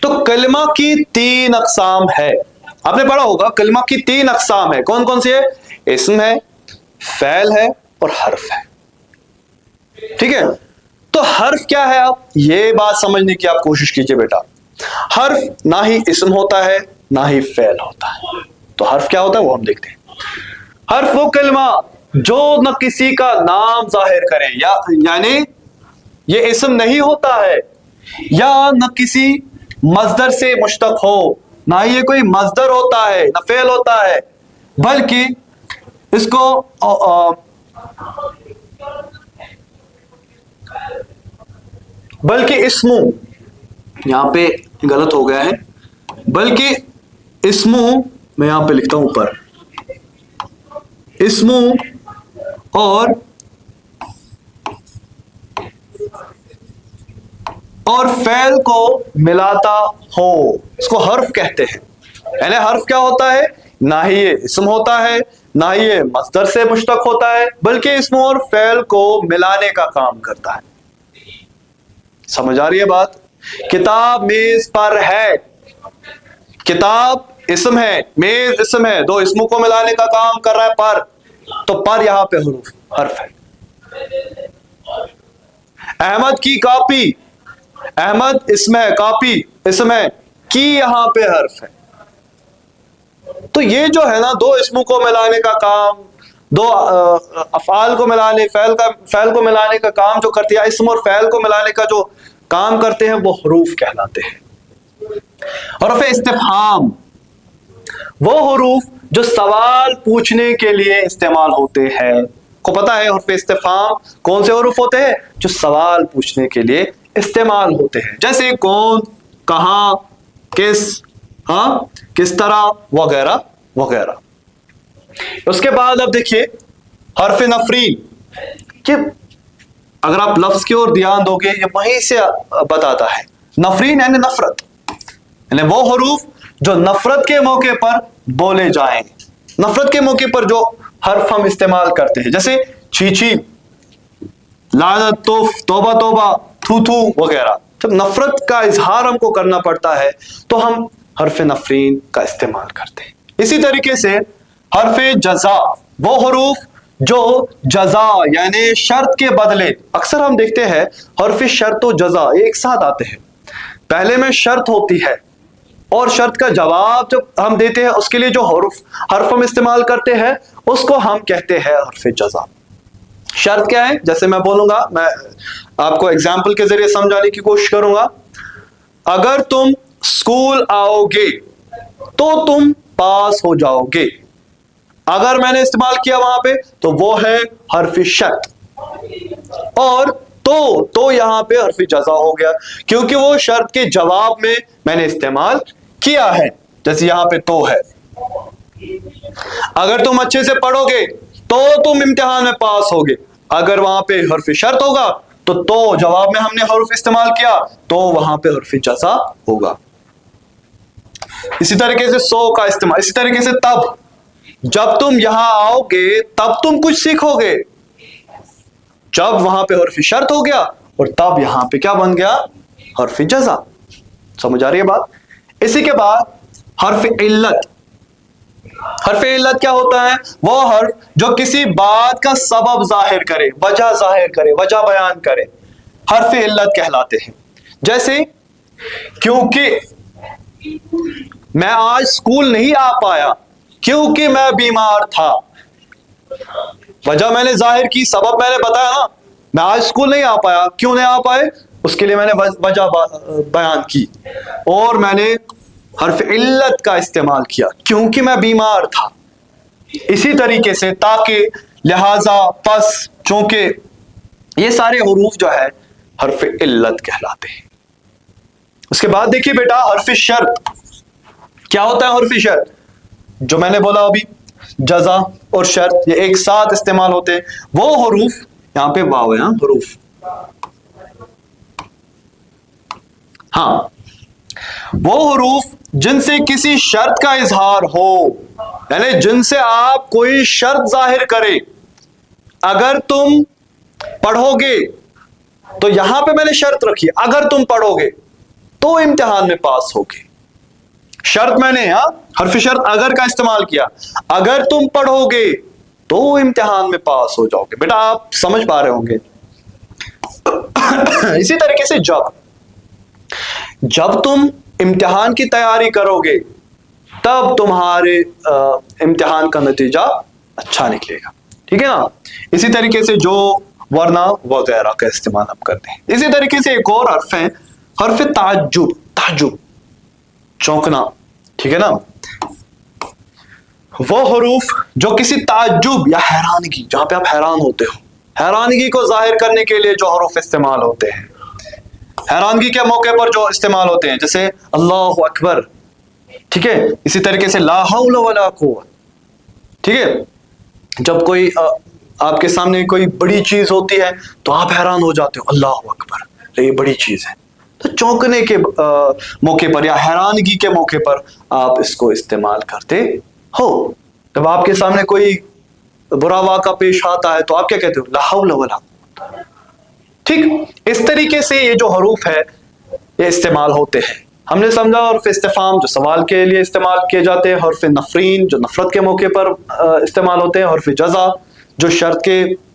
تو کلمہ کی 3 اقسام ہے۔ آپ نے پڑھا ہوگا کلمہ کی 3 اقسام ہے، کون کون سی ہے؟ اسم ہے، فعل ہے اور حرف ہے، ٹھیک ہے؟ تو حرف کیا ہے؟ آپ یہ بات سمجھنے کی آپ کوشش کیجئے بیٹا۔ حرف نہ ہی اسم ہوتا ہے نہ ہی فعل ہوتا ہے، تو حرف کیا ہوتا ہے وہ ہم دیکھتے ہیں۔ حرف وہ کلمہ جو نہ کسی کا نام ظاہر کرے، یعنی یہ اسم نہیں ہوتا ہے، یا نہ کسی مصدر سے مشتق ہو، نہ یہ کوئی مصدر ہوتا ہے نہ فعل ہوتا ہے، بلکہ اس کو بلکہ اسمو، یہاں پہ غلط ہو گیا ہے، بلکہ اسمو، میں یہاں پہ لکھتا ہوں اوپر، اسمو اور فعل کو ملاتا ہو، اس کو حرف کہتے ہیں۔ یعنی حرف کیا ہوتا ہے؟ نہ ہی یہ اسم ہوتا ہے نہ ہی یہ مصدر سے مشتق ہوتا ہے، بلکہ اسم اور فعل کو ملانے کا کام کرتا ہے۔ سمجھ آ رہی ہے بات؟ کتاب میز پر ہے، کتاب اسم ہے، میز اسم ہے، 2 اسموں کو ملانے کا کام کر رہا ہے پر، تو پر یہاں پہ حرف ہے۔ احمد کی کاپی، احمد اسم ہے کاپی، اسم ہے کی یہاں پہ حرف ہے. تو یہ جو ہے نا دو اسموں کو ملانے کا کام، دو افعال کو ملانے، فعل کو ملانے کا کام جو کرتے ہیں، اسم اور فعل کو ملانے کا جو کام کرتے ہیں وہ حروف کہلاتے ہیں. حروف استفہام وہ حروف جو سوال پوچھنے کے لیے استعمال ہوتے ہیں. کو پتا ہے حروف استفہام کون سے حروف ہوتے ہیں؟ جو سوال پوچھنے کے لیے استعمال ہوتے ہیں، جیسے کون، کہاں، کس، ہاں، کس طرح وغیرہ وغیرہ. اس کے بعد اب دیکھیے حرف نفرین، کہ اگر آپ لفظ کی اور دھیان دو گے یہ وہیں سے بتاتا ہے. نفرین یعنی نفرت، یعنی وہ حروف جو نفرت کے موقع پر بولے جائیں، نفرت کے موقع پر جو حرف ہم استعمال کرتے ہیں، جیسے چھی چھی، لعنت، توف، توبہ توبہ، تھو تھو وغیرہ. جب نفرت کا اظہار ہم کو کرنا پڑتا ہے تو ہم حرف نفرین کا استعمال کرتے ہیں. اسی طریقے سے حرف جزا وہ حروف جو جزا یعنی شرط کے بدلے، اکثر ہم دیکھتے ہیں حرف شرط و جزا ایک ساتھ آتے ہیں. پہلے میں شرط ہوتی ہے اور شرط کا جواب جب ہم دیتے ہیں اس کے لیے جو حرف ہم استعمال کرتے ہیں اس کو ہم کہتے ہیں حرف جزا. شرط کیا ہے؟ جیسے میں بولوں گا، میں آپ کو اگزامپل کے ذریعے سمجھانے کی کوشش کروں گا. اگر تم اسکول آؤ گے تو تم پاس ہو جاؤ گے. اگر میں نے استعمال کیا وہاں پہ تو وہ ہے حرف شرط، اور تو یہاں پہ حرف جزا ہو گیا کیونکہ وہ شرط کے جواب میں نے استعمال کیا ہے. جیسے یہاں پہ تو ہے. اگر تم اچھے سے پڑھو گے تو تم امتحان میں پاس ہوگے. اگر وہاں پہ حرف شرط ہوگا تو جواب میں ہم نے حرف استعمال کیا تو وہاں پہ حرف جزا ہوگا. اسی طریقے سے سو کا استعمال، اسی طریقے سے تب، جب تم یہاں آؤ گے تب تم کچھ سیکھو گے. جب وہاں پہ حرف شرط ہو گیا اور تب یہاں پہ کیا بن گیا؟ حرف جزا. سمجھ آ رہی ہے بات؟ اسی کے بعد حرف علت. حرف علت کیا ہوتا ہے؟ وہ حرف جو کسی بات کا سبب ظاہر کرے، وجہ ظاہر کرے، وجہ بیان کرے، حرف علت کہلاتے ہیں. جیسے کیونکہ میں آج اسکول نہیں آ پایا کیونکہ میں بیمار تھا. وجہ میں نے ظاہر کی، سبب میں نے بتایا نا، میں آج اسکول نہیں آ پایا، کیوں نہیں آ پائے اس کے لیے میں نے وجہ بیان کی، اور میں نے حرف علت کا استعمال کیا کیونکہ میں بیمار تھا. اسی طریقے سے تاکہ، لہذا، پس، چونکہ، یہ سارے حروف جو ہے حرف علت کہلاتے ہیں. اس کے بعد دیکھیے بیٹا حرف شرط کیا ہوتا ہے؟ حرف شرط جو میں نے بولا ابھی، جزا اور شرط یہ ایک ساتھ استعمال ہوتے ہیں. وہ حروف، یہاں پہ واو ہے، حروف، ہاں، وہ حروف جن سے کسی شرط کا اظہار ہو، یعنی جن سے آپ کوئی شرط ظاہر کرے. اگر تم پڑھو گے تو یہاں پہ میں نے شرط رکھی، اگر تم پڑھو گے تو امتحان میں پاس ہوگے. شرط میں نے حرف شرط اگر کا استعمال کیا، اگر تم پڑھو گے تو امتحان میں پاس ہو جاؤ گے. بیٹا آپ سمجھ پا رہے ہوں گے. اسی طریقے سے جب تم امتحان کی تیاری کرو گے تب تمہارے امتحان کا نتیجہ اچھا نکلے گا. ٹھیک ہے نا؟ اسی طریقے سے جو، ورنہ وغیرہ کا استعمال ہم کرتے ہیں. اسی طریقے سے ایک اور حرف ہے حرف تعجب. تعجب، چونکنا. ٹھیک ہے نا؟ وہ حروف جو کسی تعجب یا حیرانگی، جہاں پہ آپ حیران ہوتے ہو، حیرانگی کو ظاہر کرنے کے لیے جو حروف استعمال ہوتے ہیں، حیرانگی کے موقع پر جو استعمال ہوتے ہیں، جیسے اللہ اکبر. ٹھیک ہے؟ اسی طریقے سے لا حول ولا قوت. ٹھیک ہے؟ جب کوئی آپ کے سامنے کوئی بڑی چیز ہوتی ہے تو آپ حیران ہو جاتے ہو، اللہ اکبر، یہ بڑی چیز ہے. تو چونکنے کے موقع پر یا حیرانگی کے موقع پر آپ اس کو استعمال کرتے ہو. جب آپ کے سامنے کوئی برا واقعہ پیش آتا ہے تو آپ کیا کہتے ہو؟ لا حول ولا قوت. ٹھیک، اس طریقے سے یہ جو حروف ہے یہ استعمال ہوتے ہیں. ہم نے سمجھا حرف استفہام جو سوال کے لیے استعمال کیے جاتے ہیں، حرف نفرین جو نفرت کے موقع پر استعمال ہوتے ہیں، حرف جزا جو شرط کے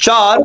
4,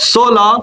16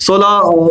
16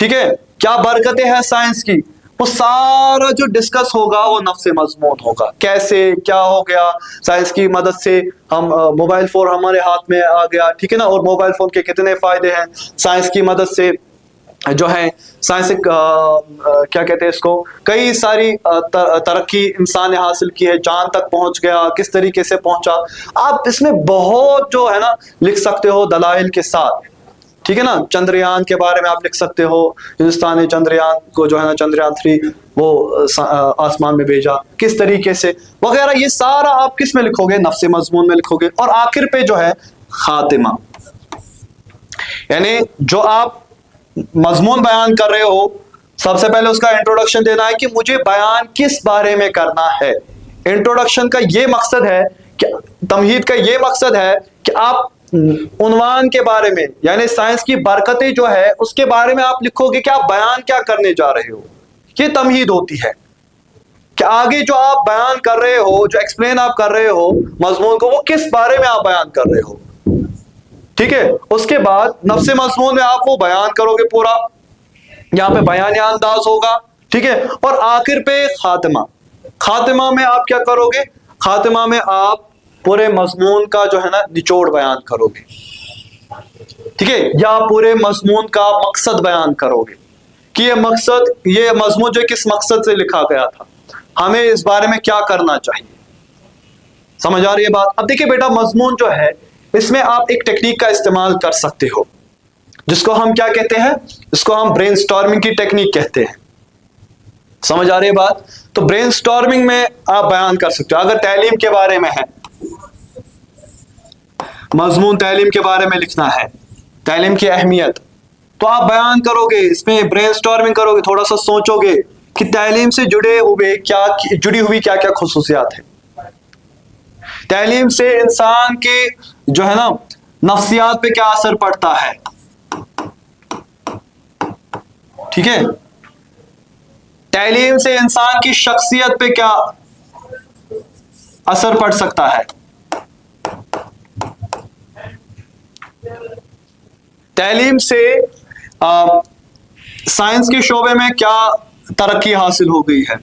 ٹھیک ہے, کیا برکتیں ہیں سائنس کی, وہ سارا جو ڈسکس ہوگا وہ نفس مضمون ہوگا. کیسے کیا ہو گیا, سائنس کی مدد سے ہم موبائل فون ہمارے ہاتھ میں آ گیا, ٹھیک ہے نا, اور موبائل فون کے کتنے فائدے ہیں. سائنس کی مدد سے جو ہے سائنس کیا کہتے ہیں اس کو, کئی ساری ترقی انسان نے حاصل کی ہے, چاند تک پہنچ گیا, کس طریقے سے پہنچا. آپ اس میں بہت جو ہے نا لکھ سکتے ہو دلائل کے ساتھ, ٹھیک ہے نا. چندریان کے بارے میں آپ لکھ سکتے ہو, ہندوستان نے چندریان کو جو ہے نا چندریان 3 وہ آسمان میں بھیجا کس طریقے سے وغیرہ. یہ سارا آپ کس میں لکھو گے, نفس مضمون میں لکھو گے. اور آخر پہ جو ہے خاتمہ, یعنی جو آپ مضمون بیان کر رہے ہو, سب سے پہلے اس کا انٹروڈکشن دینا ہے کہ مجھے بیان کس بارے میں کرنا ہے. انٹروڈکشن کا یہ مقصد ہے کہ تمہید کا یہ مقصد ہے کہ آپ عنوان کے بارے میں, یعنی سائنس کی برکتیں جو ہے اس کے بارے میں آپ لکھو گے کہ آپ بیان کیا کرنے جا رہے ہو. یہ تمہید ہوتی ہے کہ آگے جو آپ بیان کر رہے ہو, جو ایکسپلین آپ کر رہے ہو مضمون کو, وہ کس بارے میں آپ بیان کر رہے ہو. ٹھیک ہے, اس کے بعد نفس مضمون میں آپ وہ بیان کرو گے پورا, یہاں پہ بیانی انداز ہوگا, ٹھیک ہے. اور آخر پہ خاتمہ, خاتمہ میں آپ کیا کرو گے, خاتمہ میں آپ پورے مضمون کا جو ہے نا نچوڑ بیان کرو گے, ٹھیک ہے, یا پورے مضمون کا مقصد بیان کرو گے کہ یہ مقصد, یہ مضمون جو کس مقصد سے لکھا گیا تھا, ہمیں اس بارے میں کیا کرنا چاہیے. سمجھ آ رہی ہے بات. اب دیکھیں بیٹا, مضمون جو ہے اس میں آپ ایک ٹیکنیک کا استعمال کر سکتے ہو جس کو ہم کیا کہتے ہیں, اس کو ہم برین سٹارمنگ کی ٹیکنیک کہتے ہیں. سمجھ آ رہی ہے بات. تو برین سٹارمنگ میں آپ بیان کر سکتے ہو. اگر تعلیم کے بارے میں ہے, مضمون تعلیم کے بارے میں لکھنا ہے, تعلیم کی اہمیت, تو آپ بیان کرو گے, اس میں برین سٹارمنگ کرو گے, تھوڑا سا سوچو گے کہ تعلیم سے جڑی ہوئی کیا کیا خصوصیات ہیں. تعلیم سے انسان کے جو ہے نا نفسیات پہ کیا اثر پڑتا ہے, ٹھیک ہے. تعلیم سے انسان کی شخصیت پہ کیا اثر پڑ سکتا ہے. تعلیم سے سائنس کے شعبے میں کیا ترقی حاصل ہو گئی ہے,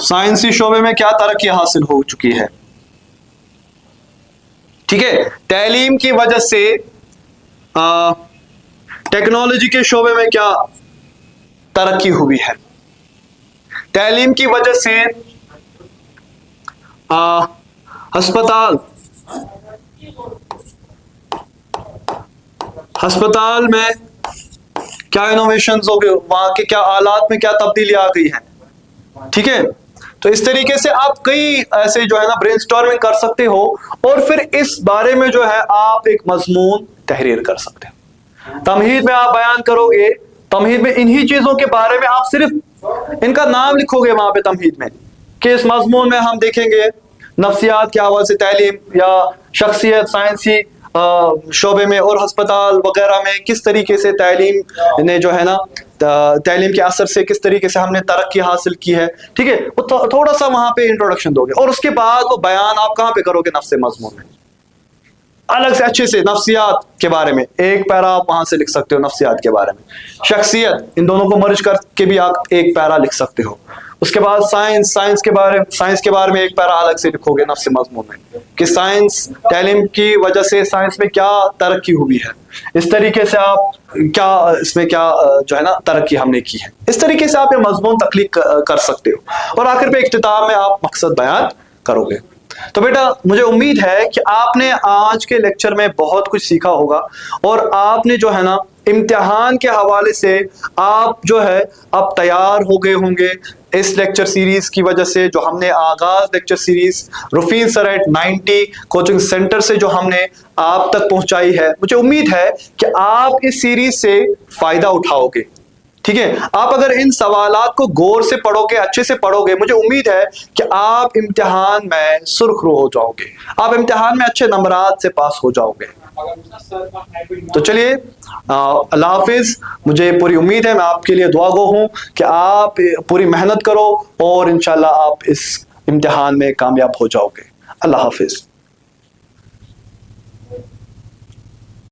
سائنسی شعبے میں کیا ترقی حاصل ہو چکی ہے. ٹھیک ہے, تعلیم کی وجہ سے ٹیکنالوجی کے شعبے میں کیا ترقی ہوئی ہے. تعلیم کی وجہ سے ہسپتال میں کیا انوویشنز ہو گئے, وہاں کے کیا آلات میں کیا تبدیلی آ گئی ہے. ٹھیک ہے, تو اس طریقے سے آپ کئی ایسے جو ہے نا برین سٹارمنگ کر سکتے ہو, اور پھر اس بارے میں جو ہے آپ ایک مضمون تحریر کر سکتے ہو. تمہید میں آپ بیان کرو گے, تمہید میں انہی چیزوں کے بارے میں آپ صرف ان کا نام لکھو گے وہاں پہ تمہید میں, کہ اس مضمون میں ہم دیکھیں گے نفسیات کے حوالے سے تعلیم یا شخصیت سائنسی شعبے میں اور ہسپتال وغیرہ میں کس طریقے سے تعلیم نے جو ہے نا تعلیم کے اثر سے کس طریقے سے ہم نے ترقی حاصل کی ہے. ٹھیک ہے, وہ تھوڑا سا وہاں پہ انٹروڈکشن دو گے, اور اس کے بعد وہ بیان آپ کہاں پہ کرو گے, نفس مضمون میں الگ سے اچھے سے. نفسیات کے بارے میں ایک پیرا آپ وہاں سے لکھ سکتے ہو, نفسیات کے بارے میں. شخصیت, ان دونوں کو مرج کر کے بھی آپ ایک پیرا لکھ سکتے ہو. اس کے بعد سائنس کے بارے میں ایک پیرا الگ سے لکھو گے نفس مضمون میں, کہ سائنس تعلیم کی وجہ سے سائنس میں کیا ترقی ہوئی ہے, اس طریقے سے آپ کیا اس میں کیا جو ہے نا ترقی ہم نے کی ہے. اس طریقے سے آپ یہ مضمون تخلیق کر سکتے ہو, اور آخر پہ اختتام میں آپ مقصد بیان کرو گے. تو بیٹا مجھے امید ہے کہ آپ نے آج کے لیکچر میں بہت کچھ سیکھا ہوگا, اور آپ نے جو ہے نا امتحان کے حوالے سے آپ جو ہے اب تیار ہو گئے ہوں گے اس لیکچر سیریز کی وجہ سے, جو ہم نے آغاز lecture series Rafi sir at 90 coaching centre سے جو ہم نے آپ تک پہنچائی ہے. مجھے امید ہے کہ آپ اس سیریز سے فائدہ اٹھاؤ گے. ٹھیک ہے, آپ اگر ان سوالات کو غور سے پڑھو گے, اچھے سے پڑھو گے, مجھے امید ہے کہ آپ امتحان میں سرخ رو ہو جاؤ گے, آپ امتحان میں اچھے نمبرات سے پاس ہو جاؤ گے. تو چلیے اللہ حافظ. مجھے پوری امید ہے, میں آپ کے لیے دعا گو ہوں کہ آپ پوری محنت کرو اور انشاءاللہ آپ اس امتحان میں کامیاب ہو جاؤ گے. اللہ حافظ.